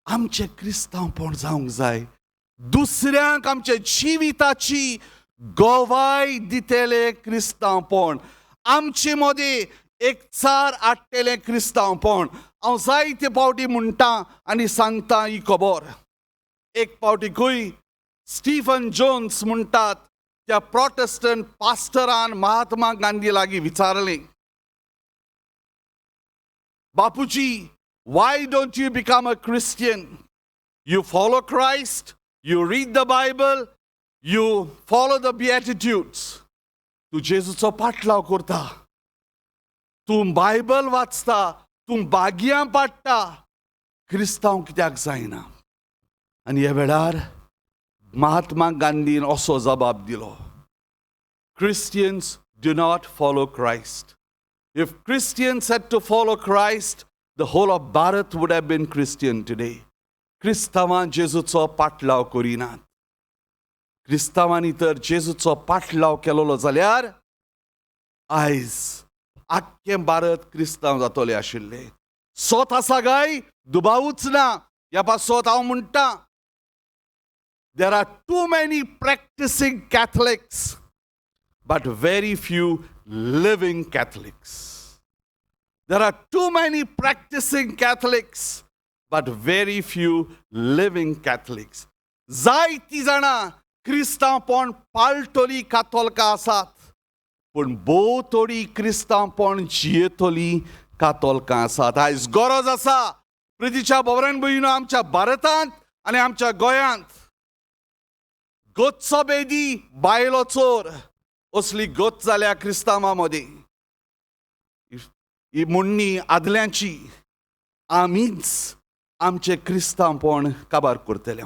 आमचें क्रिस्तांवपण जावंक जाय. दुसऱ्यांक आमच्या जिविताची गोवाय दितेलें क्रिस्तांवपण. आमचे मदें एक चार हाडटेलें क्रिस्तांवपण. हांव जायते फावटी म्हणटा आनी सांगता ही खबर. एक फावटी खंय स्टीफन जोन्स म्हणटात त्या प्रोटेस्टंट पास्टरान महात्मा गांधी लागीं विचारलें Bapuji why don't you become a Christian? You follow Christ, you read the Bible, you follow the beatitudes, तूं जेजूचो पाटलाव करता, तूं बायबल वाचता, तूं बागयां पाडटा, क्रिस्तांव कित्याक जायना? आनी ह्या वेळार महात्मा गांधीन असो जबाब दिलो, Christians do not follow Christ. If Christians had to follow Christ, the whole of Bharat would have been Christian today. क्रिस्तांवां जेजूचो पाटलाव करिनात. क्रिस्तांवांनी तर जेजूचो पाटलाव केलोलो जाल्यार आयज आख्खें भारत क्रिस्तांव जातले आशिल्ले. सोत आसा काय? दुबावूच ना. ह्या पासत हांव म्हणटा, there are too many practicing Catholics, but very few living Catholics. There are too many practicing Catholics, but very few living Catholics. जायतीं जाणां क्रिस्तांवपण पाळटलीं कातोलकां आसात, पूण भोव थोडीं क्रिस्तांवपण जियेतलीं कातोलकां आसात. आयज गरज आसा प्रितीच्या भवरान भयणीनो, आमच्या भारतांत आनी आमच्या गोंयांत गोतचो बेदी बायलो चोर असली गोत जाल्या क्रिस्तांवां मदीं. ही म्हणणी आदल्यांची. आमीच आमचे क्रिस्तांवपण काबार करतले.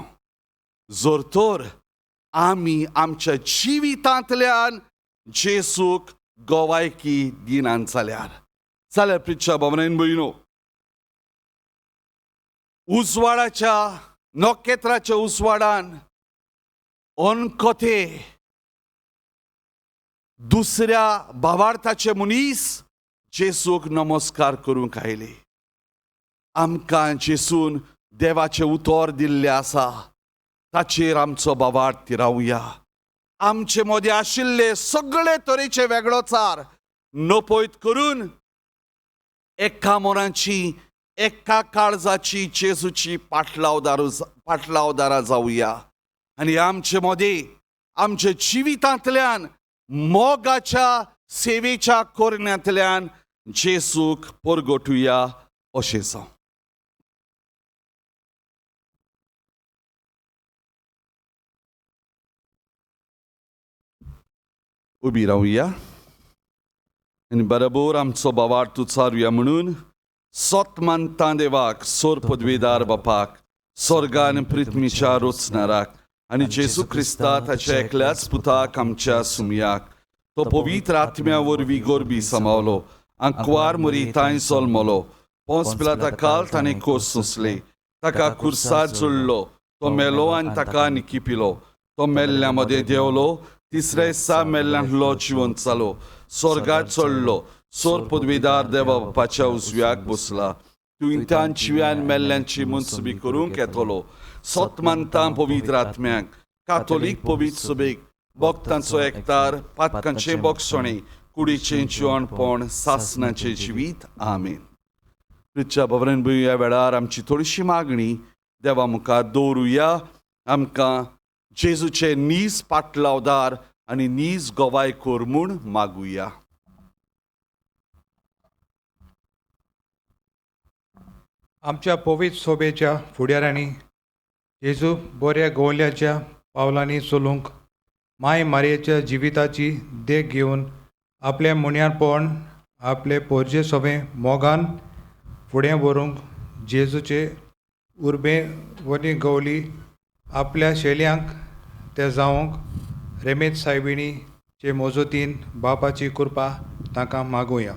जोर तर आमी आमच्या जिवितांतल्यान जेसूक गोवायकी दिनात जाल्यार प्रितच्या भवनान भयणो, उजवाडाच्या नोखेत्राच्या उजवाडान अनकोते दुसऱ्या भावार्थाचे मनीस जेसूक नमस्कार करूंक आयले. आमकां जेसून देवाचें उतर दिल्लें आसा, ताचेर आमचो भावार्थ रावया. आमचे मदीं आशिल्ले सगळे तरेचे वेगळोचार नपयत करून एका मनाची, एका काळजाची जेजूची पाटलावदारां जावया. आनी आमचे मदीं आमच्या जिवितांतल्यान मोगाच्या सेवेच्या कोरण्यांतल्यान जेसूक परगटुया अशें जावं. उबी रावया आनी बरोबर आमचो भावार्थ उचारुया म्हणून सोत मानता देवाक, सोर पदवेदार बापाक, स्वर्गान पृथ्वीच्या रोचणाराक आनी जेजू क्रिस्ता ताच्या एकल्याच पुताक आमच्या सुमयाक, तो पवित्र आत्म्या वरवीं गोरबी समावलो, आंकवार मरिताय जल्मलो, पोंस पिलाता काल ताणें कोस सोंसले, ताका खुर्सार जोडलो, तो मेलो आनी ताका निकिपिलो, तो मेल्ल्या मदें देंवलो, तिसऱ्या दिसा मेल्ल्यांतलो जिवंत जालो, स्वर्गात चडलो, सोर पदवेदार देवा बापाच्या उजव्याक बसला, तुयंतान जिव्यान मेल्ल्यांची मनसुबी करूंक येतलो, सोत मानता पवित्र आत्म्याक, कातोलीक पवित्र सभेक, भक्तांचो एकतार, पातकांचें बोगसणें, कुडीचें जिवणपण, सासणाचें जिवीत. आमेन. प्रितच्या भवनान भयणीनो, ह्या वेळार आमची थोडीशी मागणी देवा मुखार दवरुया. आमकां जेजूचे नीज पाटलावदार आनी नीज गोवायकोर म्हूण मागुया. आमच्या पवित्र सोबेच्या फुडाऱ्यांनी जेजू बऱ्या गोवल्याच्या पावलांनी चलूंक माय मारयेच्या जिविताची देख घेवन आपल्या मुण्यारपण, आपले पोरजे सोबे मोगान फुडें व्हरूंक जेजूचे उर्बे वनी गवली आपल्या शेल्यांक ते जावंक रेमेत सायबिणीचे मोजतीन बापाची कृपा ताका मागुया.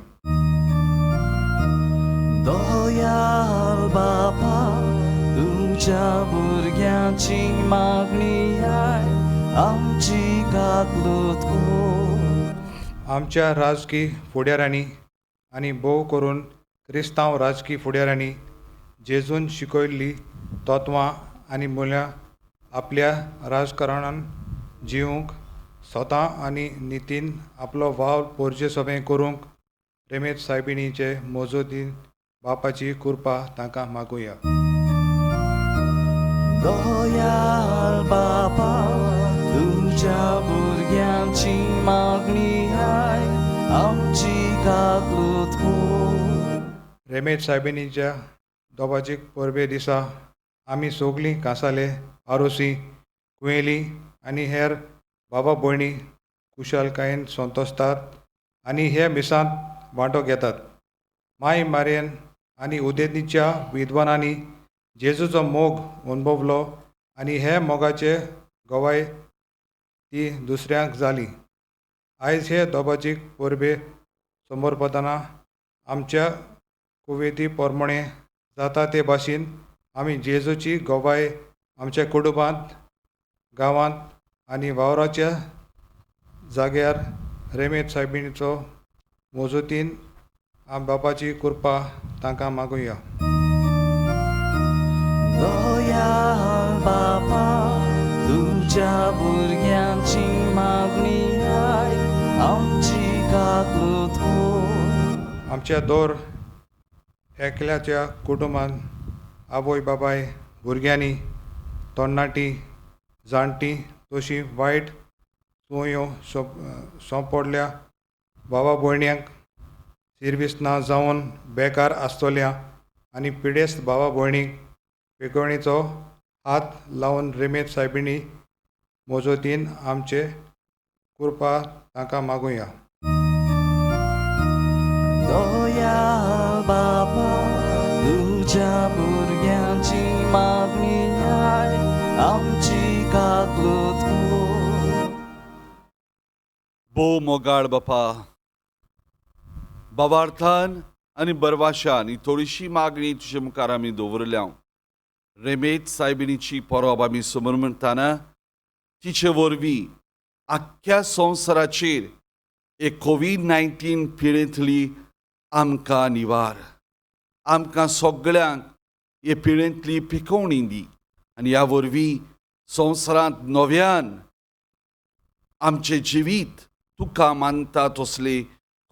दयाल बापा, तुमच्या भुरग्यांची मागणी आय, आमची गागलूत कर. आमच्या राजकी फुडाऱ्यांनी आनी भोव करून क्रिस्तांव राजकी फुडाऱ्यांनी जेजून शिकयल्ली तत्वां आनी मुल्यां आपल्या राजकारणान जिवंक, स्वता आनी नितीन आपलो वाव पोरजे सोबे करूंक रेमेत सायबिणीचे मोजतीन बापाची कृपा तांकां मागुया. दयाल बापा, तुमच्या भुरग्यांची मागणी आय, आमची गागलूत कर. रेमेत सायबिणीच्या दोबाजीक परबे दिसा आमी सोगलीं कांसाले, आरोसी, कुयेली आनी हेर बाबा भयणी कुशलकायेन संतोसतात आनी हे मिसांत वांटो घेतात. माय मारेन आनी उदेंतीच्या विद्वानांनी जेजूचो मोग अनुभवलो आनी हे मोगाचे गवाय ती दुसऱ्यांक जाली. आयज हे दोबाचीक परबे समोर पडतना आमच्या कुवेती पोरमणे जाता ते भाशेन आमी जेजूची गवाय आमच्या कुटुंबांत, गांवांत आनी वावराच्या जाग्यार रेमेत सायबिणीचो मोजूतीन बापाची कृपा तांकां मागुया. दयाळ बापा, तुझ्या भुरग्यांची मागणी आय, आमची काकूत हो. आमच्या दोर एकल्याच्या कुटुंबांत आवय बाबाय, भुरग्यांनी, तरणाटी, जाणटी तशी वायट सुयो सोंपडल्या भावा भयण्यांक सिरविसना जावन बेकार आसतल्या आनी पिडेस्त भावा भयणीक पेकवणीचो हात लावन रेमेत सायबिणी मोजोतीन आमचे कृपा तांकां मागुया. दयाळ बापा, तुझ्या भुरग्यांची मागणी आय, आमची काकूत हो. भोव मोगाळ बापा, भावार्थान आनी बरवाशान ही थोडीशी मागणी तुजे मुखार आमी दवरल्या. रेमेत सायबिणीची परब आमी समोर म्हणटाना तिचे वरवीं आख्ख्या संवसाराचेर एक कोविड-19 पिडेंतली आमकां निवार, आमकां सगळ्यांक हे पिडेंतली पिकोवणी दी आनी ह्या वरवीं संवसारांत नव्यान आमचें जिवीत तुका मानता तसले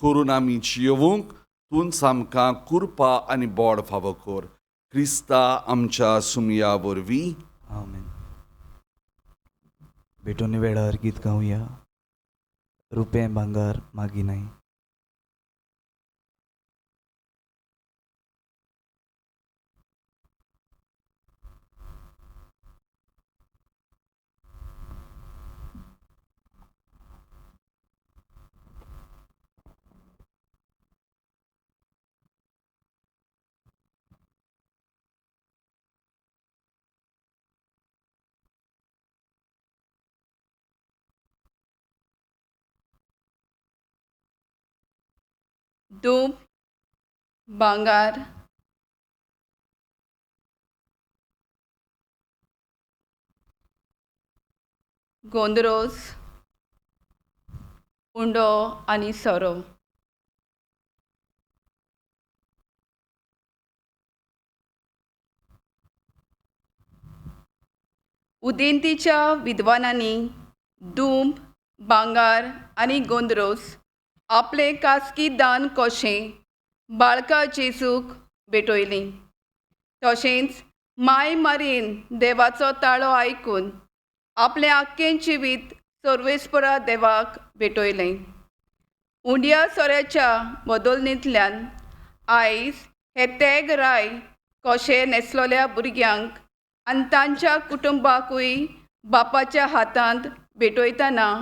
करून आमी जियोवंक तूं आमकां कृपा आनी बोड फावो कर. क्रिस्ता आमच्या सुमया वरवीं आमेन. भेटोनी वेळार गीत गावया. रुपें भांगार मागिनाय. दूब, भांगार, गोंदरोस, उंडो आनी सोरो. उदेंतीच्या विद्वानांनी दूब, भांगार आनी गोंदरोस आपले कास्की दान कशें बाळका जेजूक भेटयली. तशेंच माय मारीन देवाचो ताळो आयकून आपलें आख्खें जिवीत सर्वेस्परा देवाक भेटयलें. उंड्या सोऱ्याच्या बदोलणेंतल्यान आयज हे तेग राय कशें नेसलोल्या भुरग्यांक आनी तांच्या कुटुंबाकूय बापाच्या हातांत भेटयतना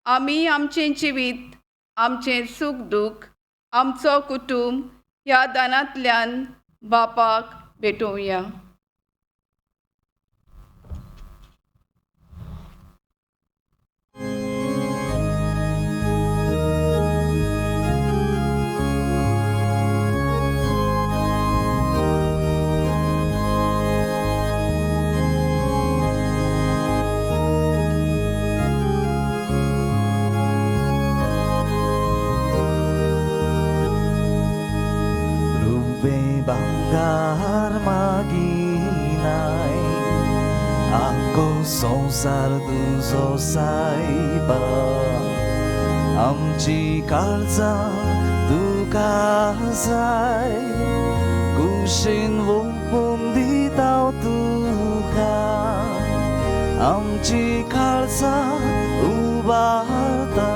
आमी आमचें जिवीत, आमचें सूख दूख, आमचो कुटुंब ह्या दानांतल्यान बापाक भेटोवया. Bangar maginay, ako संसार तुझो सायबा, आमची काळजां तुका जाय, कुशीन वोपून दिता तुका, आमची काळजां उबारता,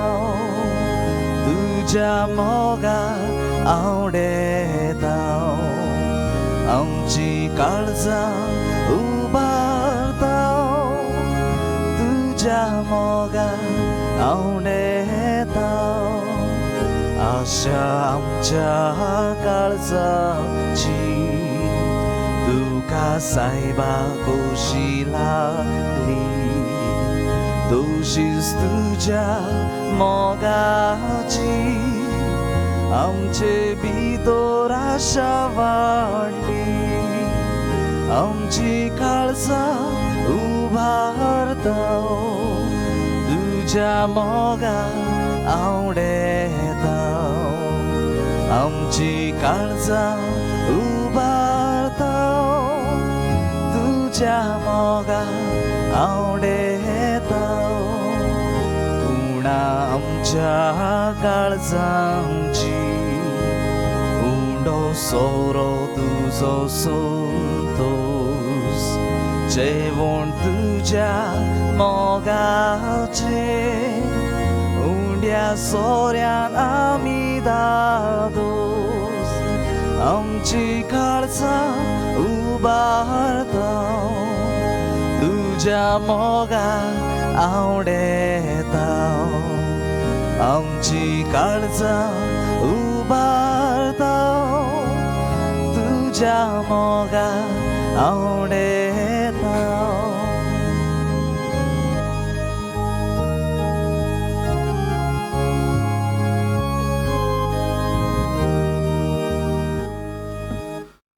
तुज्या मोगार आवडेता, आमची काळजां उबारता, तुज्या तुझ्या मोगा आवडेता आशा आमच्या काळजाची तुका सायबा कोशी लागली दोषीस तुझ्या मोगाची आमचे भितर आशा वाढली आमची काळजा उभारता तुझ्या मोगा आवडेता आमची काळजा उभारता तुझ्या मोगा आवडेता कुणा आमच्या काळजांची उंडो सोरो तुझो संतोष जेवण तुझ्या मोगाचे उंड्या सोऱ्यान आमी दादोस आमची काळजा उबारता तुझ्या मोगा आवडेता आमची काळजा उबारता तुझ्या मोगा आवडेता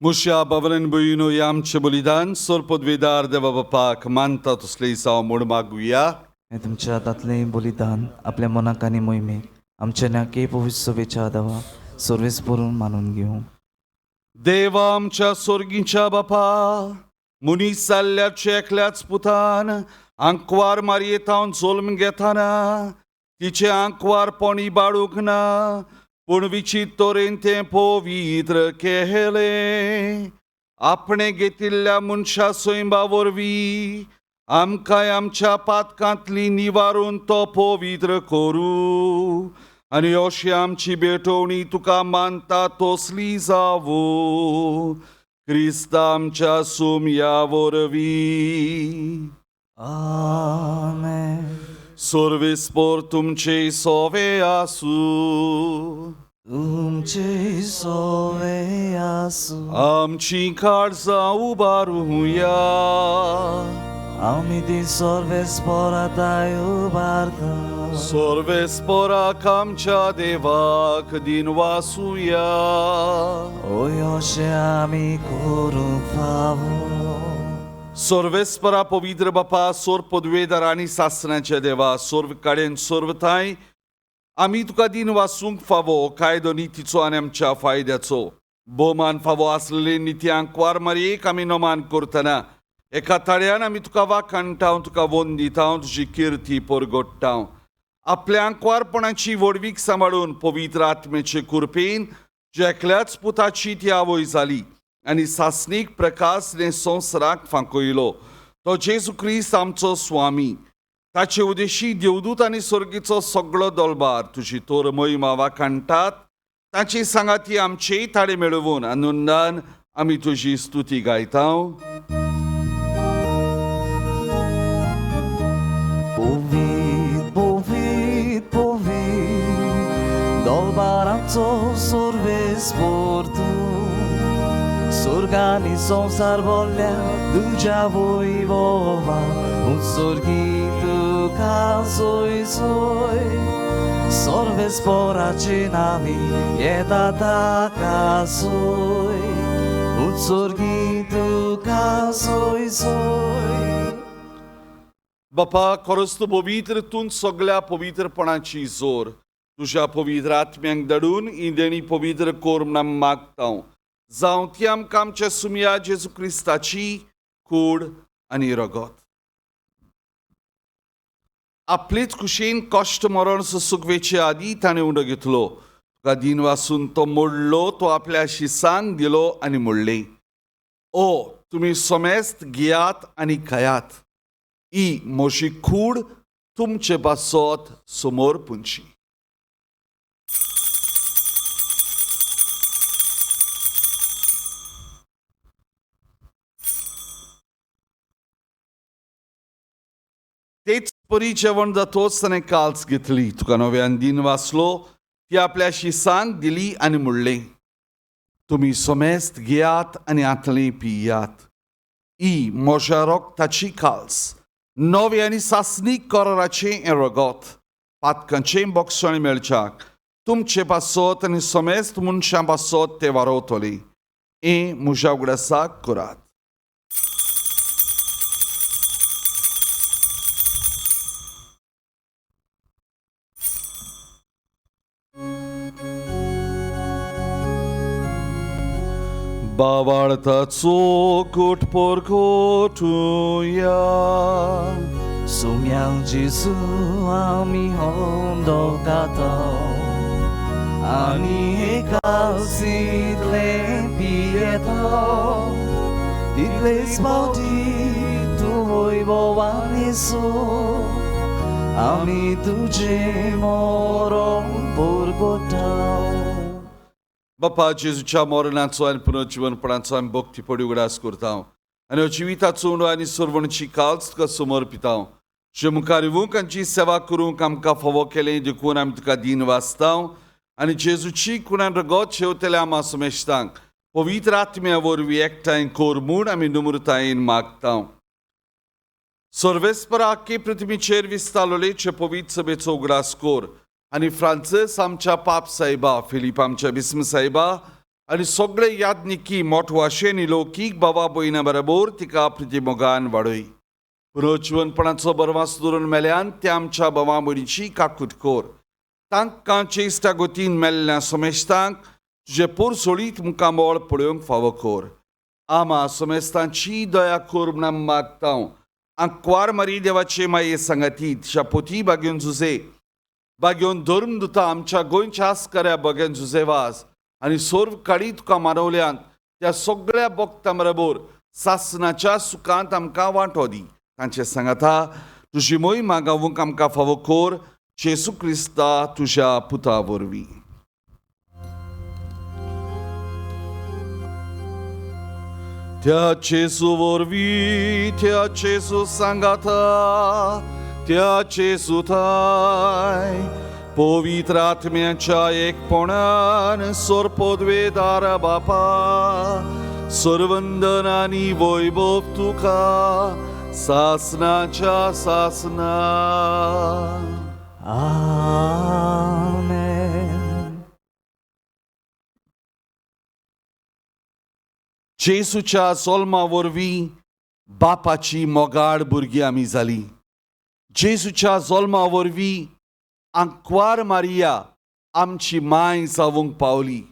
मुशा भवनन बुईनो आमचे बलिदान सोर पदवीदार देवा बापाक मानता तसले जावं म्हूण मागुया हे तुमच्या हातांतलें बलिदान आपल्या मनाक आनी मोहिमेक आमच्या नाके पवित्र सभेच्या देवा सर्वेस परून मानून घेवं देवा आमच्या सोर्गीच्या बापा मुनीस जाल्ल्याचे एकल्याच पुतान आंकवार मारयेतावन जल्म घेताना तिचे आंकवार पोणी बाळूक ना पूण विचित तोरेन तें पवित्र केले आपणे घेतिल्ल्या मनशा सैमा वरवीं आमकांय आमच्या पातकांतली निवारून तो पवित्र करूं आनी अशी आमची भेटवणी तुका मानता तसली जावो क्रिस्ता आमच्या सुमया वरवीं आमेन सर्वेस्पर तुमचे सोवे आसूं तुमचे सोवे आसूं आमची काळजां उबारुया आमी ती सर्वेस्पराताय उबारता सर्वेस्पराक आमच्या देवाक दिन वासुया ओय अशें आमी करूंक फावो सर्वेस्परा पवित्र बापा सोर पदवेदार आनी सासणाच्या देवा सर्व कडेन सर्वथांय आमी तुका दिन वासूंक फावो कायदो नितीचो आनी आमच्या फायद्याचो भोवमान फावो आसलेले निती आंकवार मारयेक आमी नमान करतना एका ताळ्यान आमी तुका वाखाणटाव तुका वंदिताव तुजी किर्ती परगट्टाव आपल्या आंकवारपणाची वडवीक सांबाळून पवित्र आत्मेचे कुरपेन जे एकल्याच पुताची ती आवय जाली आनी सासणीक प्रकाशने संवसाराक फांकयलो तो जेजू क्रिस्त आमचो स्वामी ताचे उदेशी देवदूत आनी सर्गीचो सगळो दळबार तुजी तोर महिमा वाखाणटात ताची सांगाती आमचेय ताळे मेळोवन आनंदान आमी तुजी स्तुती गायताव Povit, povit, povit Dolbaranco sorves portu Sorgani संसार बोलल्या तुझ्या वैभवा उत्सर्गी तुका सोय सोय सर्वेस्पराचे नावी येता ताका सोय उत्सर्गी तुका सोय सोय बापा खरोच तूं पवित्र तूं सगळ्या पवित्रपणाची जोर तुझ्या पवित्र आत्म्यांक दडून ही देणी पवित्र कोर म्हण मागतां जावं ती आमकां आमच्या सुमया जेजू क्रिस्ताची कूड आनी रगत आपलीच कुशीन कश्ट मरण सुखवेचे आदी ताणें उंडो घेतलो तुका दिन वासून तो मोडलो तो आपल्या शिसांक दिलो आनी मोडले ओ तुमी समेस्त गियात आनी खायात ही मोशी कूड तुमचे पासत समोर पुंची तेच परी जेवण जातोच ताणें काल्स घेतली. तुका नव्यान दिन वाचलो ती आपल्या शिसांक दिली आनी म्हणलें, तुमी सोमेस्त घेयात आनी आतलें पियात. ही म्हज्या रोगताची काल्स, नवे आनी सासणीक कराराचें हें रगत, पातकांचें बोगसण मेळच्याक तुमचे पासत आनी सोमेस्त मनशां पासत ते वारोवतले. हें म्हज्या उगडासाक करात. बावाळताचो coat porkotuja. Sumiał Jezu, ami hondo katał, ani hekał sidle pietał. Tidle spauti tu wojwowan Jezu, ami तुझे moron porkotał. बापा जेजूच्या मरणाचो आनी पुनर्जीवनपणाचो आमी भक्तीपडी उगडास करता आनी जिविताचो उंडो आनी सरवणची काल्स तुका समर्पिता. जे मुखार येवंक आमची सेवा करूंक आमकां फावो केलें देखून आमी तुका दिन वाचता आनी जेजूची कुणान रगत शेवतल्या आमा समेस्तांक पवित्र आत्म्या वरवीं एकठांय कोर म्हूण आमी नम्रतायेन मागता. सर्वेस्परा आख्खे पृथ्वीचेर विस्तारलेचे पवित्र सभेचो उगडास कोर आनी फ्रांसीस आमच्या पाप साहेबा, फिलीप आमच्या बिस्म साहेबा आनी सगळे यादनिकी मोठवाशेन लौकीक बाबा भयणां बरोबर तिका प्रतिमोगान वाडय. पुनर्जीवनपणाचो बरवास दवरून मेल्यान त्या आमच्या भावां भयणीची काकूट कोर. तांकां चेस्टा गोतीन मेल्ल्या समेस्तांक तुजे पोरसोळीत मुखामोळ पळोवंक फावो कोर. आमा समेस्तांची दया कोर म्हण मागता. आंकवार मारी देवाचे माये सांगाती तिच्या पोती बागेवन झुजे बागेवन धर्म दुता आमच्या गोंयच्या आस्कऱ्या बगेन झुजेवास आनी सोर्व काडी तुका मानवल्यान त्या सगळ्या भक्तां बरोबर सासणाच्या सुखांत आमकां वांटो दी. तांचे सांगाता तुजी मोहीम गावूंक आमकां फावो कोर. जेसू क्रिस्ता तुज्या पुता वरवीं. त्या जेसू वरवीं त्या जेसू सांगाता त्या जेसूथाय पवित्र आत्म्याच्या एकपणान सोरपोदवेदार बापा सर्वंदन आनी वैभव तुका सासनाच्या सासना. Amen. जेसूच्या जल्मा वरवीं बापाची मोगाळ भुरगीं आमी जालीं. जेसूच्या जल्मा वरवीं आंकवार मारिया आमची माय जावंक पावली.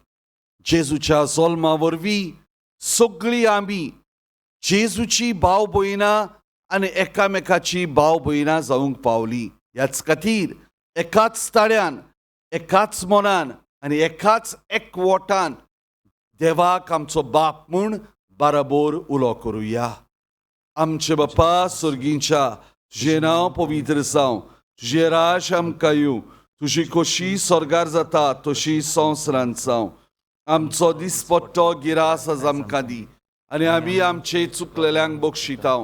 जेजूच्या जल्मा वरवीं सगळीं आमी जेजूची भाव भयणां आनी एकामेकाची भाव भयणां जावंक पावली. ह्याच खातीर एकाच ताळ्यान एकाच मनान आनी एकाच एकवटान देवाक आमचो बाप म्हूण बराबर उलो करुया. आमचे बापा सुर्गींच्या तुजें नांव पवित्र जावं, तुजें राज आमकां येवं, तुजी खोशी स्वर्गार जाता तशी संवसारांत जावं. आमचो दिसपट्टो गिरास आज आमकां दी आनी आमी आमचे चुकलेल्यांक बक्षिता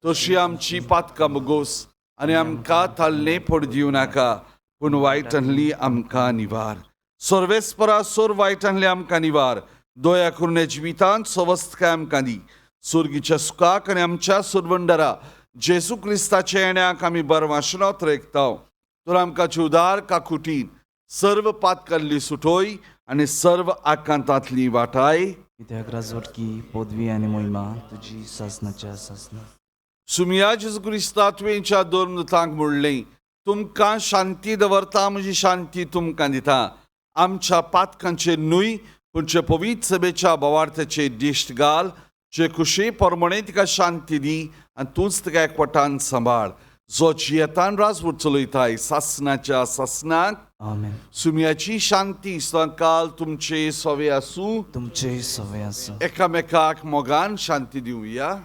तशी आमची पातकां बगोस आनी आमकां थालणे पड दिवं नाका पूण वायटांतली आमकां निवार. सर्वेस्परा सोर वायटांतली आमकां निवार. दया करून जिवितांत सवस्थकाय आमकां दी. सुर्गीच्या सुखाक आनी आमच्या सुरवंडरा जेसू क्रिस्ताच्या येण्याक आमी बरवाशनांत रेखता. तर आमकां उदार काकुटीन सर्व पातकांतली सुटोय आनी सर्व आकांतांतली वाटाय. कित्याक राजवटकी पदवी आनी मोहिमा तुजी सासनाच्या सासना. सुमिया जेजू क्रिस्ता तुवेंच्या दोन दुतांक म्हणलें, तुमकां शांती दवरता म्हजी शांती तुमकां दिता. आमच्या पातकांचेर न्हय पूण जे पवित्र सभेच्या भावार्थाचे दिश्ट घाल. जे खुशी परमणे तिका शांती दी आनी तूंच तिका एकवटान सांबाळ. जो जियेतान राजवट चलयताय सासनाच्या सासनाक. आमेन. सुमियाची शांती सदांकाल तुमचे सवे आसूं. तुमचे सवे आसूं. एकामेकाक मोगान शांती दिवया.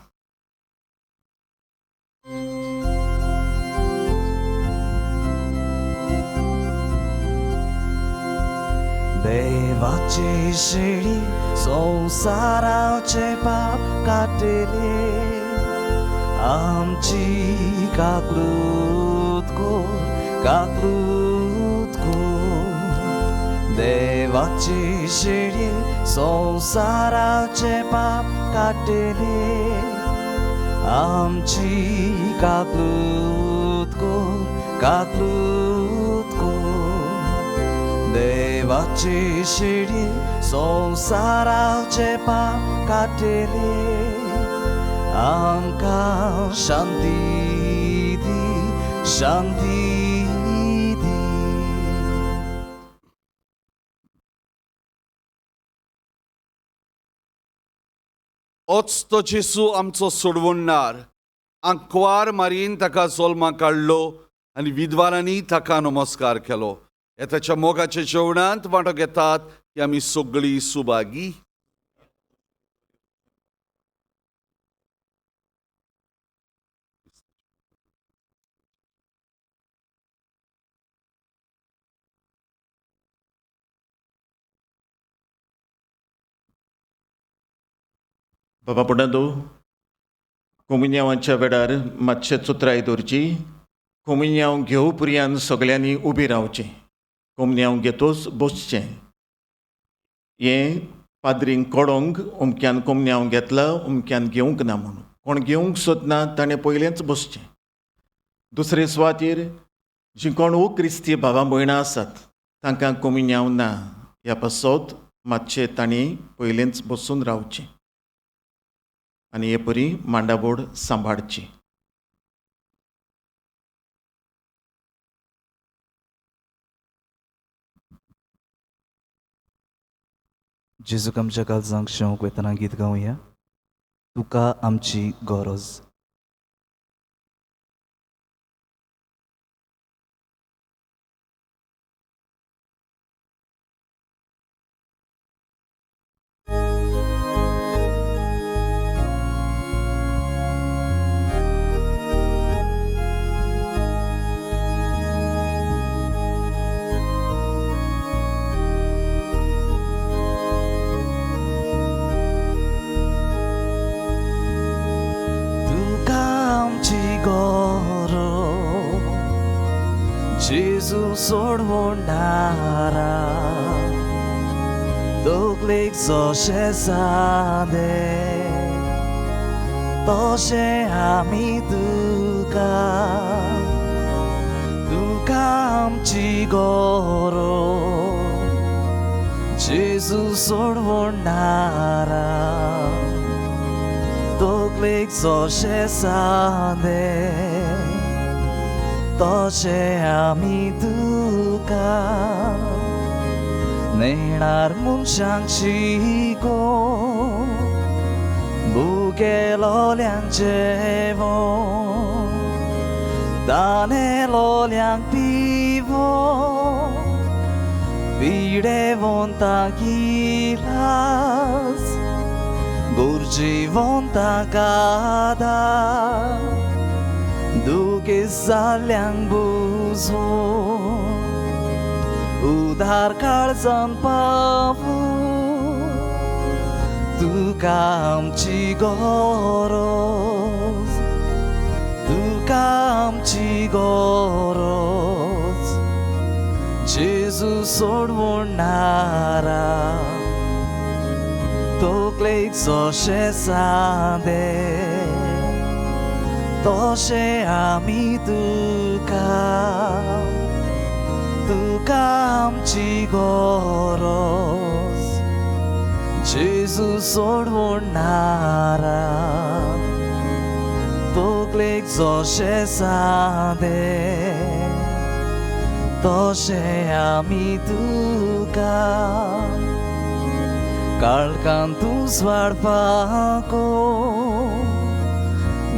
देवाची शेळी संसाराचे पाप काटले आमची काकूट कर काकलूत कर देवाची शिडी संसाराचे पाप काटेले आमची काकलूत कर देवाची शिडी संसाराचे पाप काटेले आमकां शांती दी होच तो जेसू आमचो सोडवणणार आंकवार मारीन ताका जल्मा काडलो आनी विद्वानांनी ताका नमस्कार केलो. हे ताच्या मोगाच्या जेवणांत वांटो घेतात की आमी सगळीं सुभागी. बाबा पुंडू कोमुनियांवाच्या वेळार मातशें चुत्राय दवरची. कोमुनियांव घेवपुर्यान सगळ्यांनी उबी रावचें. कोमुनियांव घेतोच बसचें. हें पाद्रींक कळोंक अमक्यान कोमुनियांव घेतला अमक्यान घेवंक ना म्हणून. कोण घेवंक सोदना ताणें पयलेंच बसचें. दुसरे सुवातेर जीं कोण क्रिस्ती भावां भयणां आसात तांकां कोमुनियांव ना ह्या पासत मातशें तांणी पयलेंच बसून रावचें आनी हे परी मांडाबोड सांबाळची. जेजूक आमच्या काळजांक शेवंक वेतना गीत गावया. तुका आमची गरज. जेजू सोडवणारा तकलेक जशें सादे तशें आमी तुका आमची गरज. जेजू सोडवणारा तकलेक जशें सादे तशें आमी तुका नेणार मनशांक शिकोवन भुके लोल्यांक जेवण ताणे लोल्यांक पिवोन पिडेवंतांक इलाज गुरजेवंतांक आदार दुखे जाल्ल्यांक बुजोवन उदार काळजान पावून तुका आमची गरज. तुका आमची गरज. जेजू सोडवणारा तकलेक जशें सादे तशें आमी तुका आमची गरज. जेजू सोडवणारा तकलेक जशें सादे तशें आमी तुका काळखान तूं वाडपाको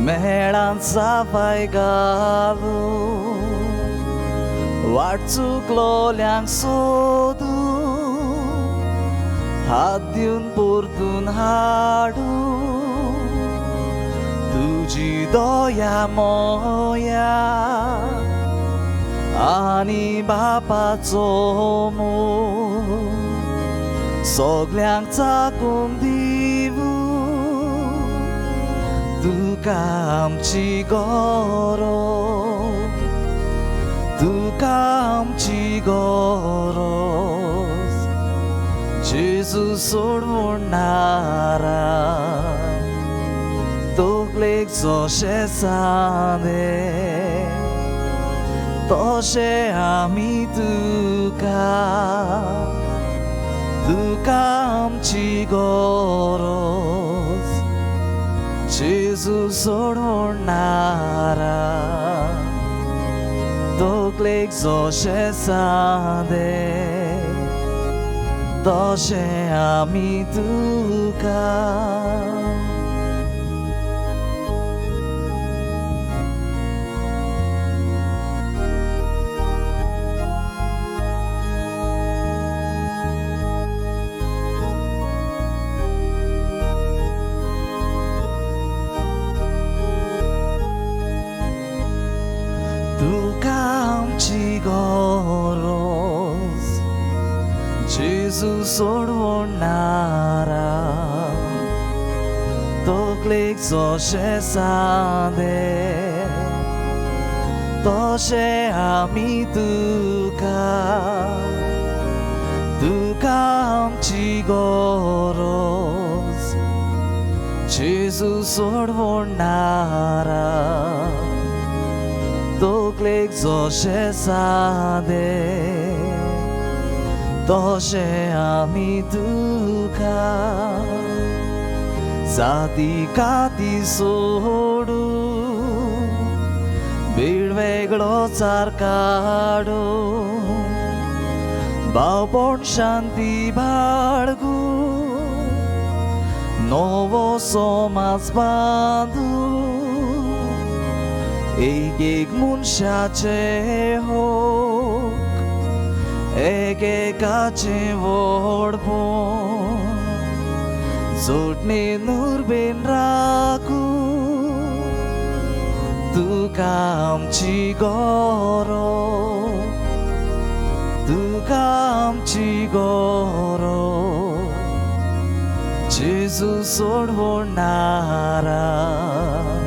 मेळान साफाय घालून वाट चुकलोल्यांक सोदून हात दिवन परतून हाडून तुजी दया मोया आनी बापाचो मोग सगल्यांक चाकून दिवून तुका आमची गरज. तुका आमची गरज जेजू सोडून नाराय तोकलेक जशें सांदे तशें आमी तुका तुका आमची गरज जेजू सोडून नाराय तोकलेक जशें सांदे तशें आमी तुका तुका आमची गरज जेजू सोडून नाराय तोकलेक जशें सांदे तशें आमी तुका तुका आमची गरज जेजू सोडून नाराय तोकलेक जशें सांदे तशें आमी तुका जाती काती सोडून बीड वेगळो चार काडून भावपण शांती बाळगू नवो समाज बांदूं एक मनशाचे होक एकेकाचे व्हडपण जोडणेन उर्बेन राखू तुका आमची गरज तुका आमची गरज जेजू सोडून नाराय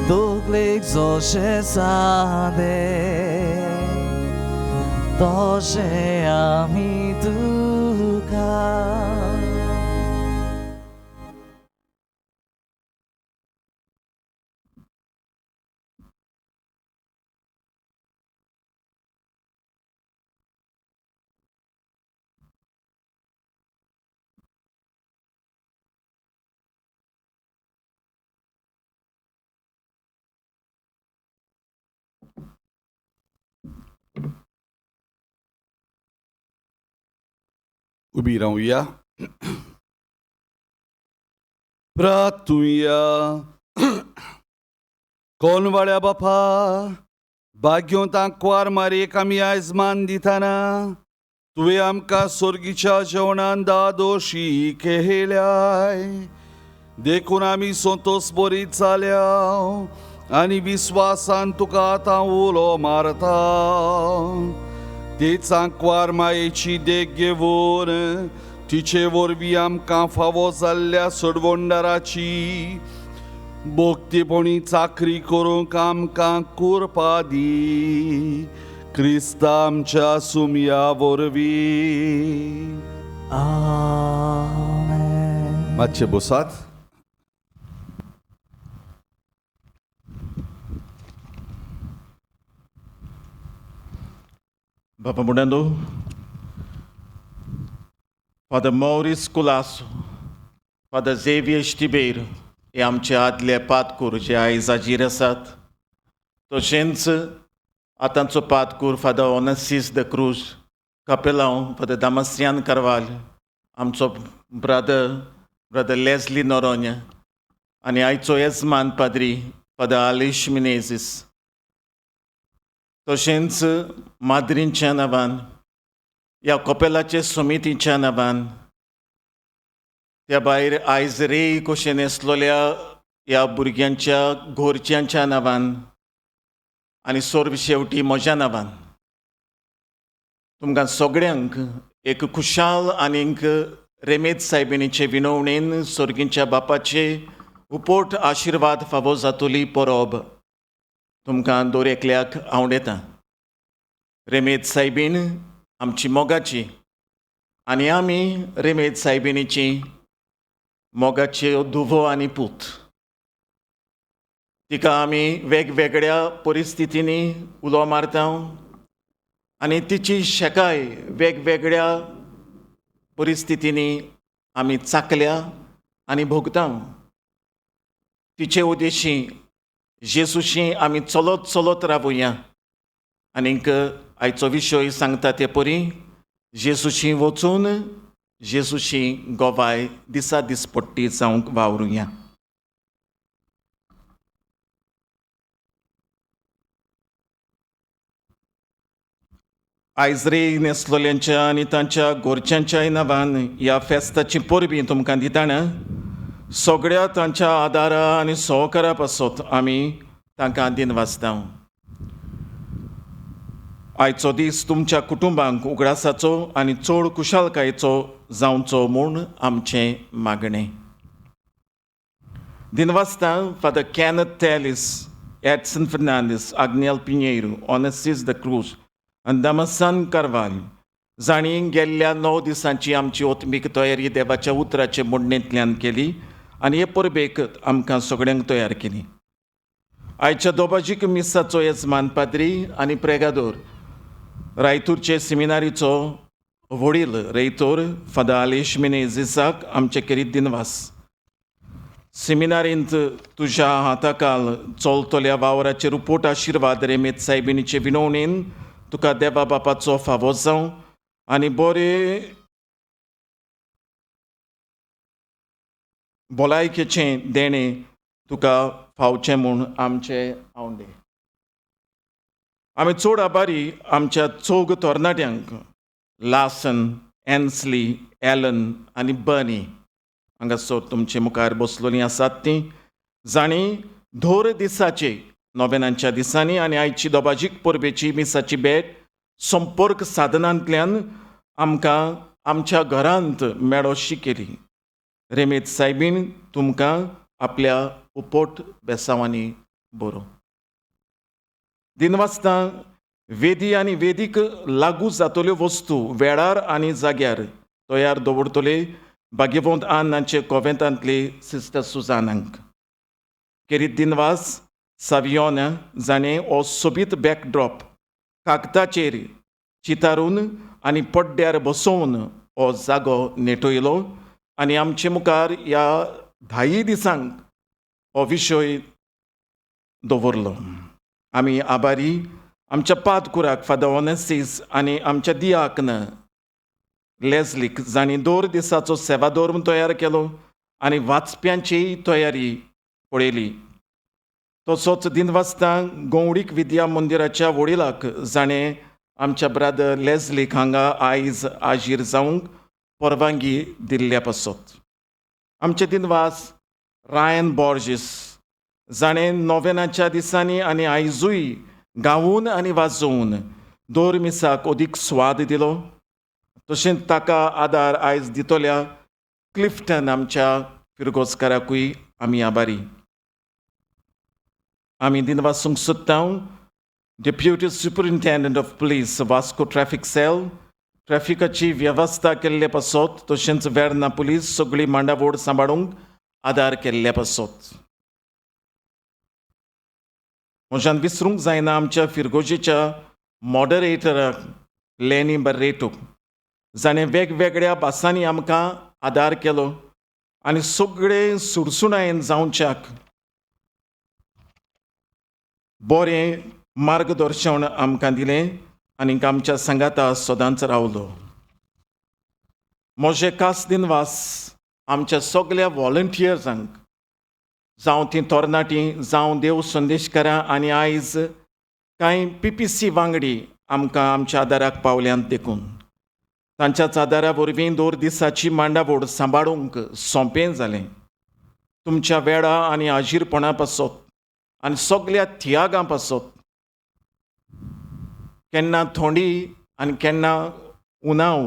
तोकलेक जशें सांदे तशें आमी तुका उबी रावया. प्रार्थुया. कोलवाड्या बापा भाग्यो तांकवार मारयेक आमी आयज मान दिताना तुवें आमकां सोर्गीच्या जेवणान दादोशी केल्याय देखून आमी संतोष बरीत जाल्या आनी विस्वासान तुका आतां उलो मारता. तेच आंकवार मायेची देख घेवन तिचे वरवीं आमकां फावो जाल्ल्या सोडवणदाराची भोगतेपणी चाकरी करूंक आमकां करपा दी. क्रिस्ता आमच्या सुमया वरवीं. आमेन. मातशे बसात. Papa Mudando, Father Maurício Colasso, Father Xavier Stibeiro e आमचे आदले पातकूर जे आयज हाजीर आसात तशेंच आतांचो पातकूर फादर ओनसीस द क्रूज कपेलांव फादर दामासियान कारवाल आमचो ब्रदर लेस्ली नोरोन्या आनी आयचो येजमान पाद्री फादर आलिश मिनेझीस तशेंच माद्रींच्या नांवान ह्या कपेलाचे समितीच्या नांवान त्या भायर आयज रे कशें नेसलोल्या ह्या भुरग्यांच्या घोरच्यांच्या नांवान आनी सोर्व शेवटी म्हज्या नांवान तुमकां सगळ्यांक एक खुशाल आनीक रेमेद सायबिणीचे विनवणेन सर्गींच्या बापाचे उपोट आशिर्वाद फावो जातली परोब तुमकां दर एकल्याक आवडेता. रेमेद सायबीण आमची मोगाची आनी आमी रेमेद सायबिणीची मोगाच्यो धुवो आनी पूत. तिका आमी वेगवेगळ्या परिस्थितींनी उलो मारता आनी तिची शेकाय वेगवेगळ्या परिस्थितींनी आमी चाकल्या आनी भोगता. तिचे उद्देशी जेजूशी आमी चलत चलत रावुया. आनीक आयचो विशय सांगता ते परी जेजूशी वचून जेजूशी गोवाय दिसा दिसपट्टी जावंक वावरुया. आयज रे नेसलोल्यांच्या आनी तांच्या घरच्यांच्याय नांवान ह्या फेस्ताची परबीं तुमकां दिताना सगळ्या तांच्या आदारा आनी सहकारा पासत आमी तांकां दिनवासता. आयचो दीस तुमच्या कुटुंबांक उगडासाचो आनी चड कुशालकायेचो जावचो म्हूण आमचें मागणें. दिनवासता father Kenneth Tellis, Edson Fernandes, Agnel Pinheiro, Onesis de Cruz आनी दामसान कार्वाल्हो जाणी गेल्ल्या 9 दिसांची आमची ओत्मीक तयारी देवाच्या उतराचे मोडणेंतल्यान केली आनी हे परबेक आमकां सगळ्यांक तयार केली. आयच्या दोबाजीक मिसाचो येजमान पाद्री आनी प्रेगादोर रायतूरचे सेमिनारीचो वडील रेतोर फादर आलेश मेनेझिसाक आमचे केरीत दिनवास. सेमिनारींत तुज्या हाताखाल चलतल्या वावराचेर उपोट आशिर्वाद रेमेद सायबिणीचे विनवणेन तुका देवा बापाचो फावो जावं आनी बरे भलायकेचें देणें तुका फावचें म्हूण आमचें आवंडे. आमी चड आभारी आमच्या चौग तरणाट्यांक लासन, एन्सली, एलन आनी बर्नी हांगासर तुमचे मुखार बसलोलीं आसात तीं जाणी धोर दिसाचे नोवेनांच्या दिसांनी आनी आयची दोबाजीक परबेची मिसाची भेट संपर्क साधनांतल्यान आमकां आमच्या घरांत मेळोशी केली. रेमेद सायबीण तुमकां आपल्या उपोट बेसांवांनी बरो. दिनवासता वेदी आनी वेदीक लागू जातल्यो वस्तू वेळार आनी जाग्यार तयार दवरतले भाग्यवंत आनाचे कॉव्हेंतांतले सिस्टर सुजानांक. केरीत दिनवास सावियोना जाणें हो सोबीत बॅकड्रॉप कागदाचेर चितारून आनी पड्ड्यार बसोवन हो जागो नेटयलो आनी आमचे मुखार ह्या 10 दिसांक हो विशय दवरलो. आमी आभारी आमच्या पादकुराक फादर ओनेसीस आनी आमच्या दियाकन लेस्लीक जाणी दर दिसाचो सेवाधर्म तयार केलो आनी वाचप्यांची तयारी पळयली. तसोच दिनवासता गंवडीक विद्या मंदिराच्या वडिलाक जाणें आमच्या ब्रादर लेस्लीक हांगा आयज हाजीर जावंक परवानगी दिल्ल्या पासत. आमचे दिनवास रायन बॉर्जीस जाणें नोवेनाच्या दिसांनी आनी आयजूय गावून आनी वाजोवन दर मिसाक अदीक स्वाद दिलो. तशेंच ताका आदार आयज दितल्या क्लिफ्टन आमच्या फिरगोजकाराकूय आमी आभारी. आमी दिनवासूंक सोदता deputy superintendent of police Vasco traffic cell ट्रॅफिकाची वेवस्था केल्ले पासत तशेंच वेर्ना पुलीस सगळी मांडावळ सांबाळूंक आदार केल्ले पासत. म्हज्यान विसरूंक जायना आमच्या फिरगोजेच्या मॉडरेटराक लेनी बर्रेटो जाणें वेगवेगळ्या भासांनी आमकां आदार केलो आनी सगळे सुरसुणायेन जावच्याक बरें मार्गदर्शन आमकां दिलें आनी आमच्या सांगाता सदांच रावलो. म्हजे खास दिनवास आमच्या सगळ्या व्हॉलंटियर्सांक जावं तीं तरणाटीं जावं देव संदेशकारां आनी आयज कांय PPC वांगडी आमकां आमच्या आदाराक पावल्यांत देखून तांच्याच आदारा वरवीं दर दिसाची मांडावळ सांबाळूंक सोंपें जालें. तुमच्या वेळा आनी हाजीरपणा पासत आनी सगळ्या तियागां पासत केन्ना थोंडी आनी केन्ना उनाव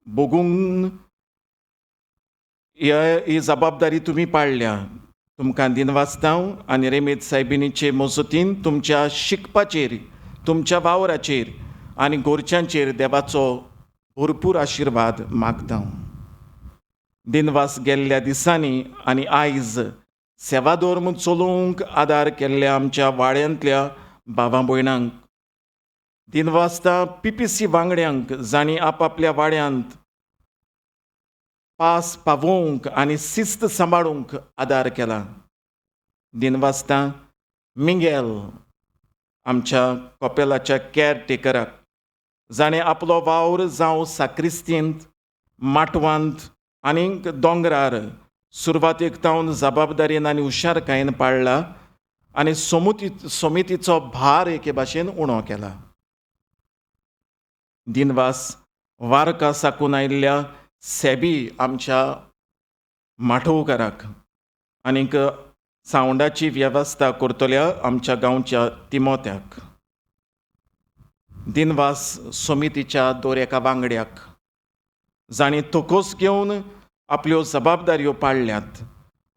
भोगूंक ही जबाबदारी तुमी पाळल्या. तुमकां दिनवासता आनी रेमेद सायबिणीचे मजतीन तुमच्या शिकपाचेर तुमच्या वावराचेर आनी गोरच्यांचेर देवाचो भरपूर आशिर्वाद मागता. दिनवास गेल्ल्या दिसांनी आनी आयज सेवा धर्म चलोवंक आदार केल्ल्या आमच्या वाड्यांतल्या भावां भयणांक, दिनवासता PPC वांगड्यांक जांणी आपआपल्या वाड्यांत पास पावोवंक आनी शिस्त सांबाळूंक आदार केला. दिनवासता मिंगेल आमच्या कॉपेलाच्या कॅरटेकराक, जाणें आपलो वावर जावं साक्रिस्तींत, माटवांत आनीक दोंगरार सुरवातेक तावन जबाबदारेन आनी हुशारकायेन पाळला आनी समितीचो भार एके भाशेन उणो केला. दिनवास वारका साकून आयिल्ल्या सेबी आमच्या माठोवकाराक आनीक सावंडाची वेवस्था करतल्या आमच्या गांवच्या तिमोत्याक, दिनवास समितीच्या दर एका वांगड्याक, जांणी तोकोस घेवन आपल्यो जबाबदाऱ्यो पाळल्यात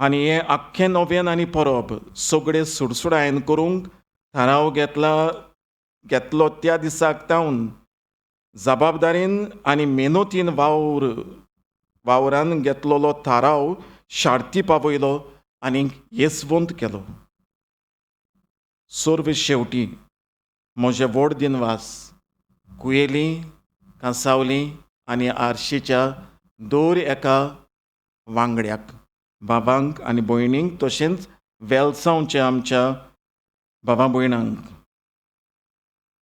आनी हें आख्खें नवेन आनी परब सगळे सुडसुडायेन करूंक थाराव घेतलो त्या दिसाक तावन जबाबदारेन आनी मेहनतीन वावरान घेतलेलो थाराव शार्ती पावयलो आनी येसवंत केलो. सर्व शेवटी म्हजे व्हड दिनवास कुयेली, कांसावली आनी आर्शीच्या दर एका वांगड्याक, बाबांक आनी भयणींक, तशेंच वेलसांवच्या आमच्या बाबा भयणांक,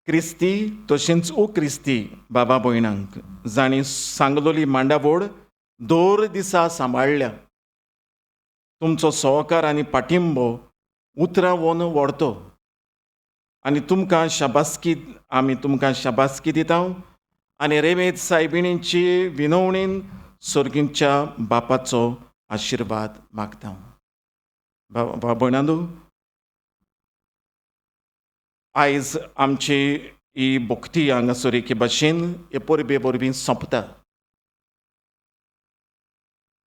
क्रिस्ती तशेंच अक्रिस्ती बाबा भयणांक, जांणी सांगलोली मांडावळ दर दिसा सांबाळल्या. तुमचो सहकार आनी पाठिंबो उतरां वन व्हरतो आनी आमी तुमकां शाबासकी दिता आनी रेमेद सायबिणीची विनवणेन सर्गीच्या बापाचो आशिर्वाद मागता. बाबा भयणांदू, आयज आमची ही भोक्ती हांगासर एके भाशेन हे परबे वरवीं सोंपता.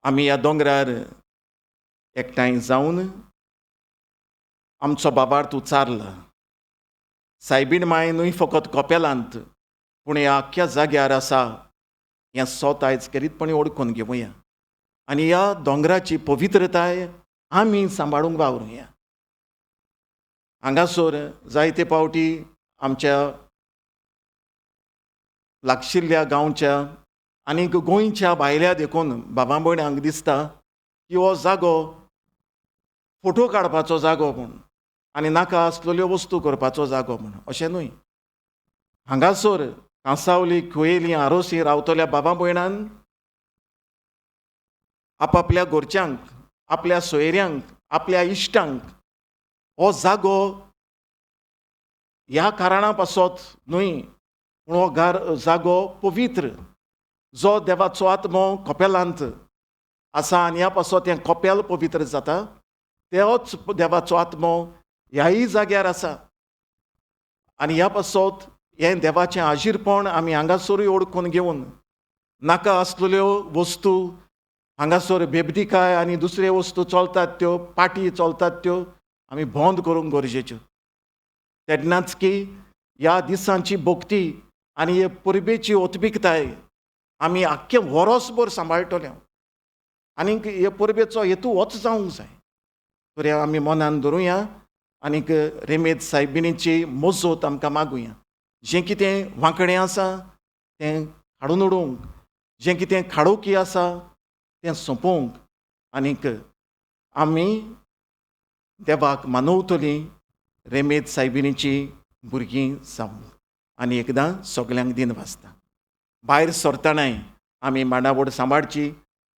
आमी ह्या दोंगरार एकठांय जावन आमचो बाबार्थ उचारला. सायबीण माय न्हय फकत कपेलांत, पूण ह्या आख्ख्या जाग्यार आसा हें सोत आयज करीतपणी ओळखून घेवया आनी ह्या दोंगराची पवित्रताय आमी सांबाळूंक वावरुया. हांगासर जायते पावटी आमच्या लागशिल्ल्या गांवच्या आनीक गोंयच्या भायल्या देखून बाबा भयणांक दिसता की हो जागो फोटो काडपाचो जागो म्हूण आनी नाका आसलेल्यो वस्तू करपाचो जागो म्हूण. अशें न्हय. हांगासर कांसावली, कुयेली, आरोसी रावतल्या बाबा भयणान आपआपल्या घरच्यांक, आपल्या सोयऱ्यांक, आपल्या इश्टांक हो जागो ह्या कारणा पासत न्हय, पूण हो जागो पवित्र, जो देवाचो आत्मो कपेलांत आसा आनी ह्या पासत हें कपेल पवित्र जाता, तेच देवाचो आत्मो ह्याय जाग्यार आसा आनी ह्या पासत हें देवाचें आजीरपण आमी हांगासरूय ओळखून घेवन नाका आसलेल्यो वस्तू हांगासर बेबदिकाय आनी दुसरे वस्तू चलतात त्यो, पाटी चलतात त्यो आमी बंद करूंक गरजेच्यो. तेन्नाच की ह्या दिसांची भोक्ती आनी हे परबेची ओतबिकताय आमी आख्खें वरोसभर सांबाळटले आनीक हे परबेचो हेतू होच जावंक जाय. तर आमी मनान धरुया आनीक रेमेद सायबिणीची मजत आमकां मागुया. जें कितें वांकडें आसा तें काडून उडोवंक, जें कितें खाडोवकी आसा तें सोंपोवंक आनीक आमी देवाक मानवतलीं रेमेद सायबिणीची भुरगीं जावंक. आनी एकदां सगल्यांक दिन वाजता. भायर सरतनाय आमी मांडावळ सांबाळची,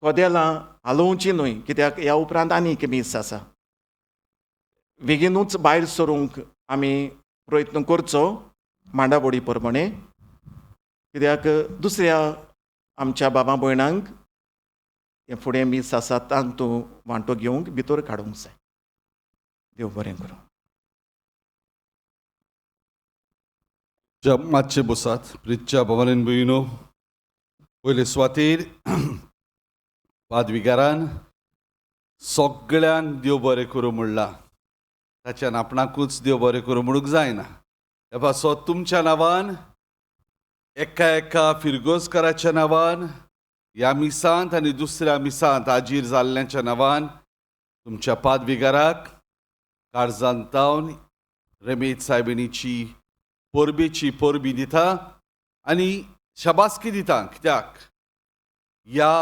कदेलां हालोवची न्हय, कित्याक ह्या उपरांत आनी एक मीस आसा. बेगीनूच भायर सरूंक आमी प्रयत्न करचो मांडावळी प्रमाणे, कित्याक दुसऱ्या आमच्या बाबा भयणांक हे फुडें मीस आसा तातूंत वांटो घेवंक भितर काडूंक जाय. देव बरें करूं. मातशे बसात. प्रितच्या भवानीन भयणो, पयले सुवातेर पादविकारान सगळ्यांक देव बरें करूं म्हणला. ताच्यान आपणाकूच देव बरें करूं म्हणूंक जायना. हे पासत तुमच्या नांवान एका फिरगोजकाराच्या नांवान ह्या मिसांत आनी दुसऱ्या मिसांत हाजीर जाल्ल्याच्या नांवान तुमच्या पादविगाराक काळजांतावन रमेश सायबिणीची पोरबेची पोरबी दिता आनी शाबासकी दिता, कित्याक ह्या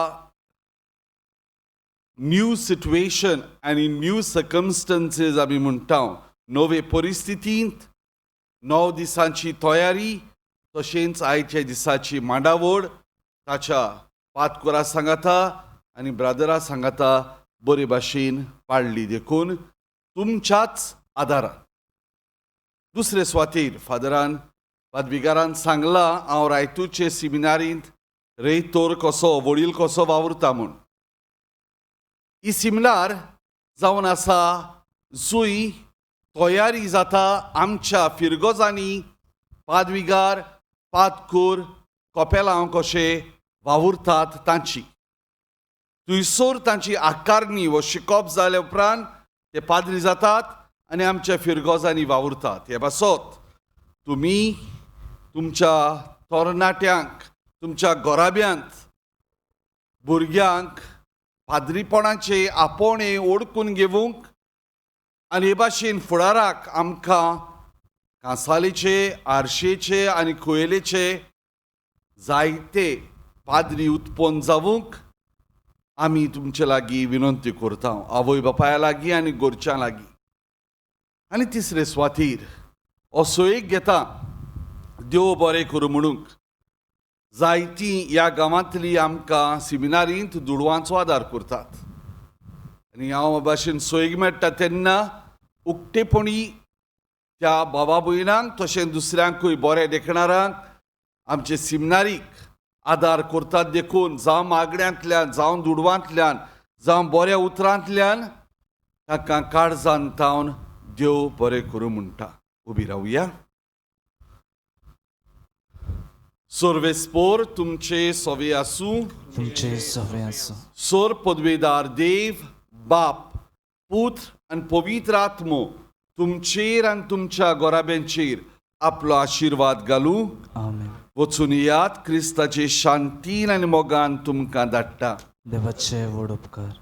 न्यू सिट्युएशन आनी न्यू सर्कमस्टन्सीस आमी म्हणटा नवे परिस्थितींत 9 दिसांची तयारी तशेंच आयच्या दिसाची मांडावळ ताच्या पातकुरा सांगाता आनी ब्रादरा सांगाता बरे भाशेन पाळली देखून तुमच्याच आदारान. दुसरे सुवातेर फादरान पादविगारान सांगलां हांव रायतूचे सिमिनारींत रेतोर कसो वडील कसो वावुरता म्हूण. ही सिमिनार जावन आसा जूय तयारी जाता आमच्या फिरगोजांनी पादविगार पादकूर कोपेलांव कशे वावुरतात तांची. थंयसर तांची आकारणी व शिकप जाल्या उपरांत ते पाद्री जातात आनी आमच्या फिरगोजांनी वावुरतात. हे पासत तुमी तुमच्या तरणाट्यांक तुमच्या गोराब्यांत भुरग्यांक पाद्रीपणाचे आपोणे ओळखून घेवंक आनी हे भाशेन फुडाराक आमकां कांसालेचे आरशेचे आनी कुयेलेचे जायते पाद्री उत्पन्न जावंक आमी तुमचे लागीं विनंती करता, आवय बापाया लागीं आनी गोरच्या लागीं. आनी तिसरे सुवातेर असो एक घेता देव बरें करूं म्हणूंक जायतीं ह्या गांवांतलीं आमकां सिमिनारींत दुडवांचो आदार करतात. आनी हांव भाशेन सोयीक मेळटा तेन्ना उक्तेपणी त्या बाबा भयणांक तशेंच दुसऱ्यांकूय बरें देखणारांक आमचे सिमिनारीक आदार करतात देखून जावं मागण्यांतल्यान जावं दुडवांतल्यान जावं बऱ्या उतरांतल्यान तांकां काळजांतावन देव बरें करूं म्हणटा. उबी रावया. सोर्वेस्पोर तुमचे सोवे आसूं. तुमचे सवे आसूं. सोर पदवेदार देव बाप पुत्र आनी पवित्र आत्मो तुमचेर आनी तुमच्या गोराब्यांचेर आपलो आशिर्वाद घालूं. आमेन. वचून यात क्रिस्ताचे शांतीन आनी मोगान तुमकां धाडटा. देवाचे व्हड उपकार.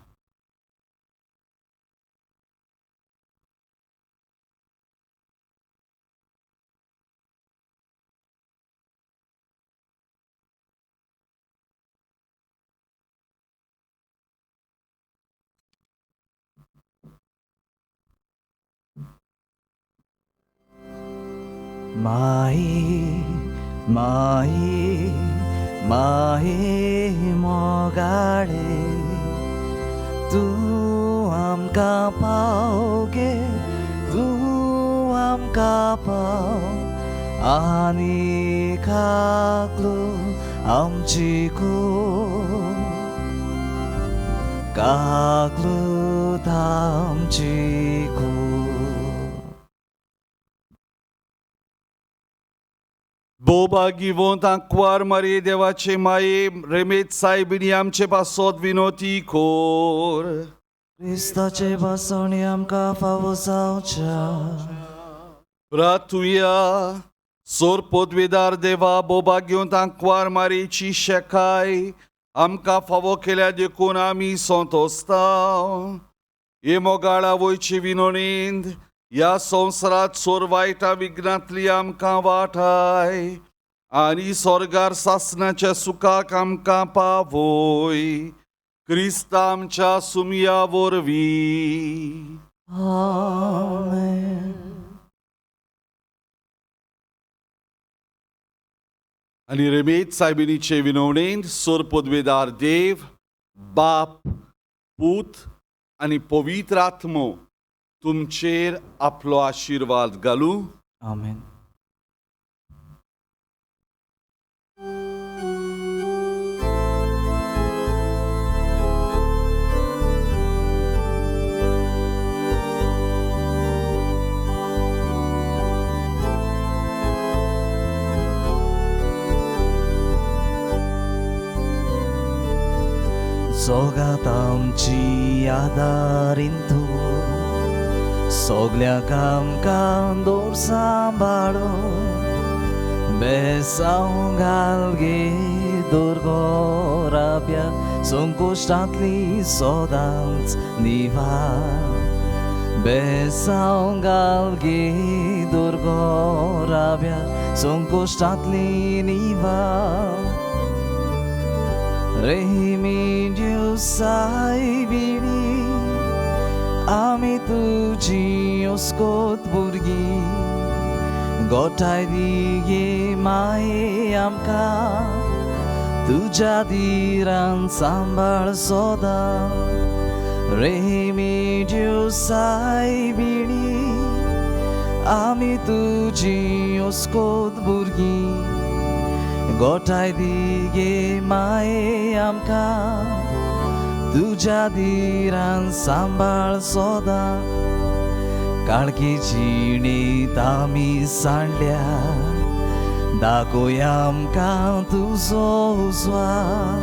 माई माई माई मोगाडे तूं आमकां पाव गे तूं आमकां पाव आनी कागलो आमची कूड कागलो आमची कूड. बोबा गिवोंत आंकवार मारे देवाचे माये रेमेत सायबिणी आमचे पासत विनोती कोर. क्रिस्ताचे भासणी आमकां फावो जावच्या. प्रार्थुया. सोर पदवेदार देवा बोबा घेवन आंकवार मारेची शेकाय आमकां फावो केल्या देखून आमी संतोसता. हे मोगाळा वयचे विनोणेंत ह्या संवसारात सोर वायटा विघ्नांतली आमकां वाटाय आनी स्वर्गार सासणाच्या सुखाक आमकां पावय. क्रिस्त आमच्या सुमया वरवीं. आमेन. आनी रेमेत सायबिणीचे विनवणेंत सोर पदवेदार देव बाप पूत आनी पवित्र आत्मो तुमचेर आपलो आशिर्वाद घालूं. आमेन. सोगात आमची आदारीन तूं सगल्याक आमकां दोर सांबाळून बेसांव घालगे दोरगोराब्या संकोश्टांतली सोदांच निवार बेसांव घालगे दोरगोराब्या संकोश्टांतली निवार Remidiusai bini Ami tuji oskot burgi Gotai dige mai amka Tuja diran sambar soda Remidiusai bini Ami tuji oskot burgi गोठाय दिगे माये आमका तुझ्या दिरान सांबाळ सोदा काळकीची णीत आमी सांडल्या दाखोया आमकां तुजो उजवाड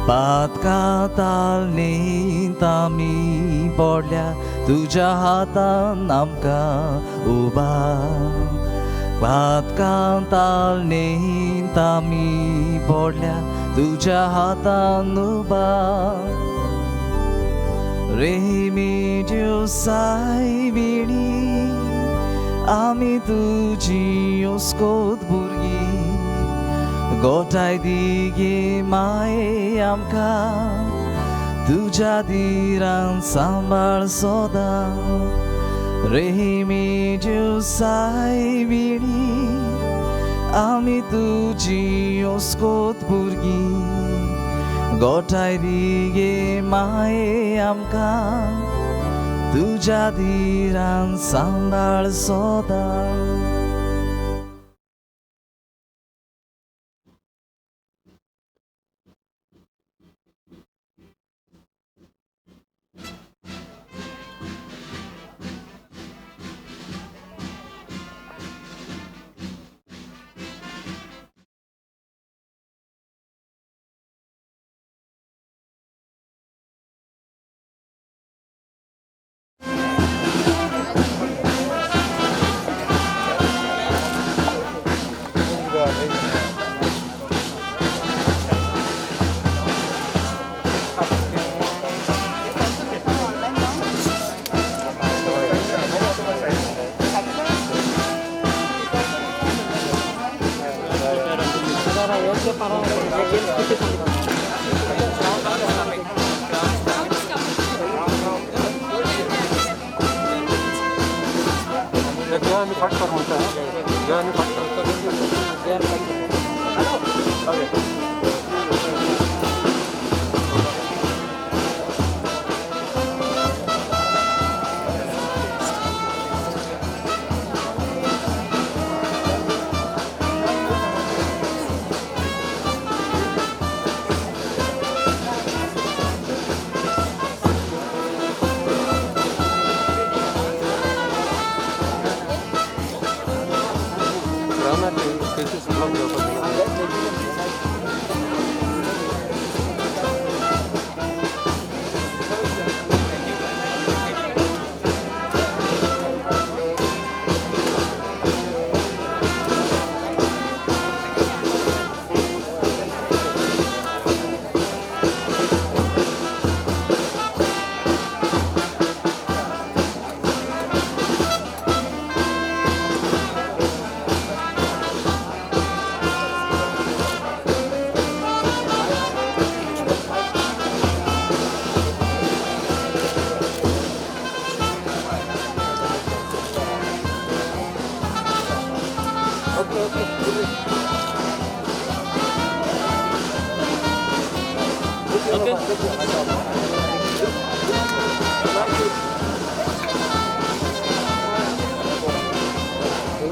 पातकां नीत आमी पडल्या तुज्या हातान आमकां उबार पातकां नीत आमी पडल्या तुज्या हातान उबार रेमिडियुसाय बिणी आमी तुजी ओस्कोत भुरगीं गोठाय दिगे माये आमकां तुज्या दिरान सांबाळ सोदां रेमिडियुसाय बिणी आमी तुजी ओस्कोत भुरगीं गोठाय दिगे माये आमकां तुज्या दिरान सांबाळ सोदां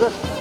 Okay.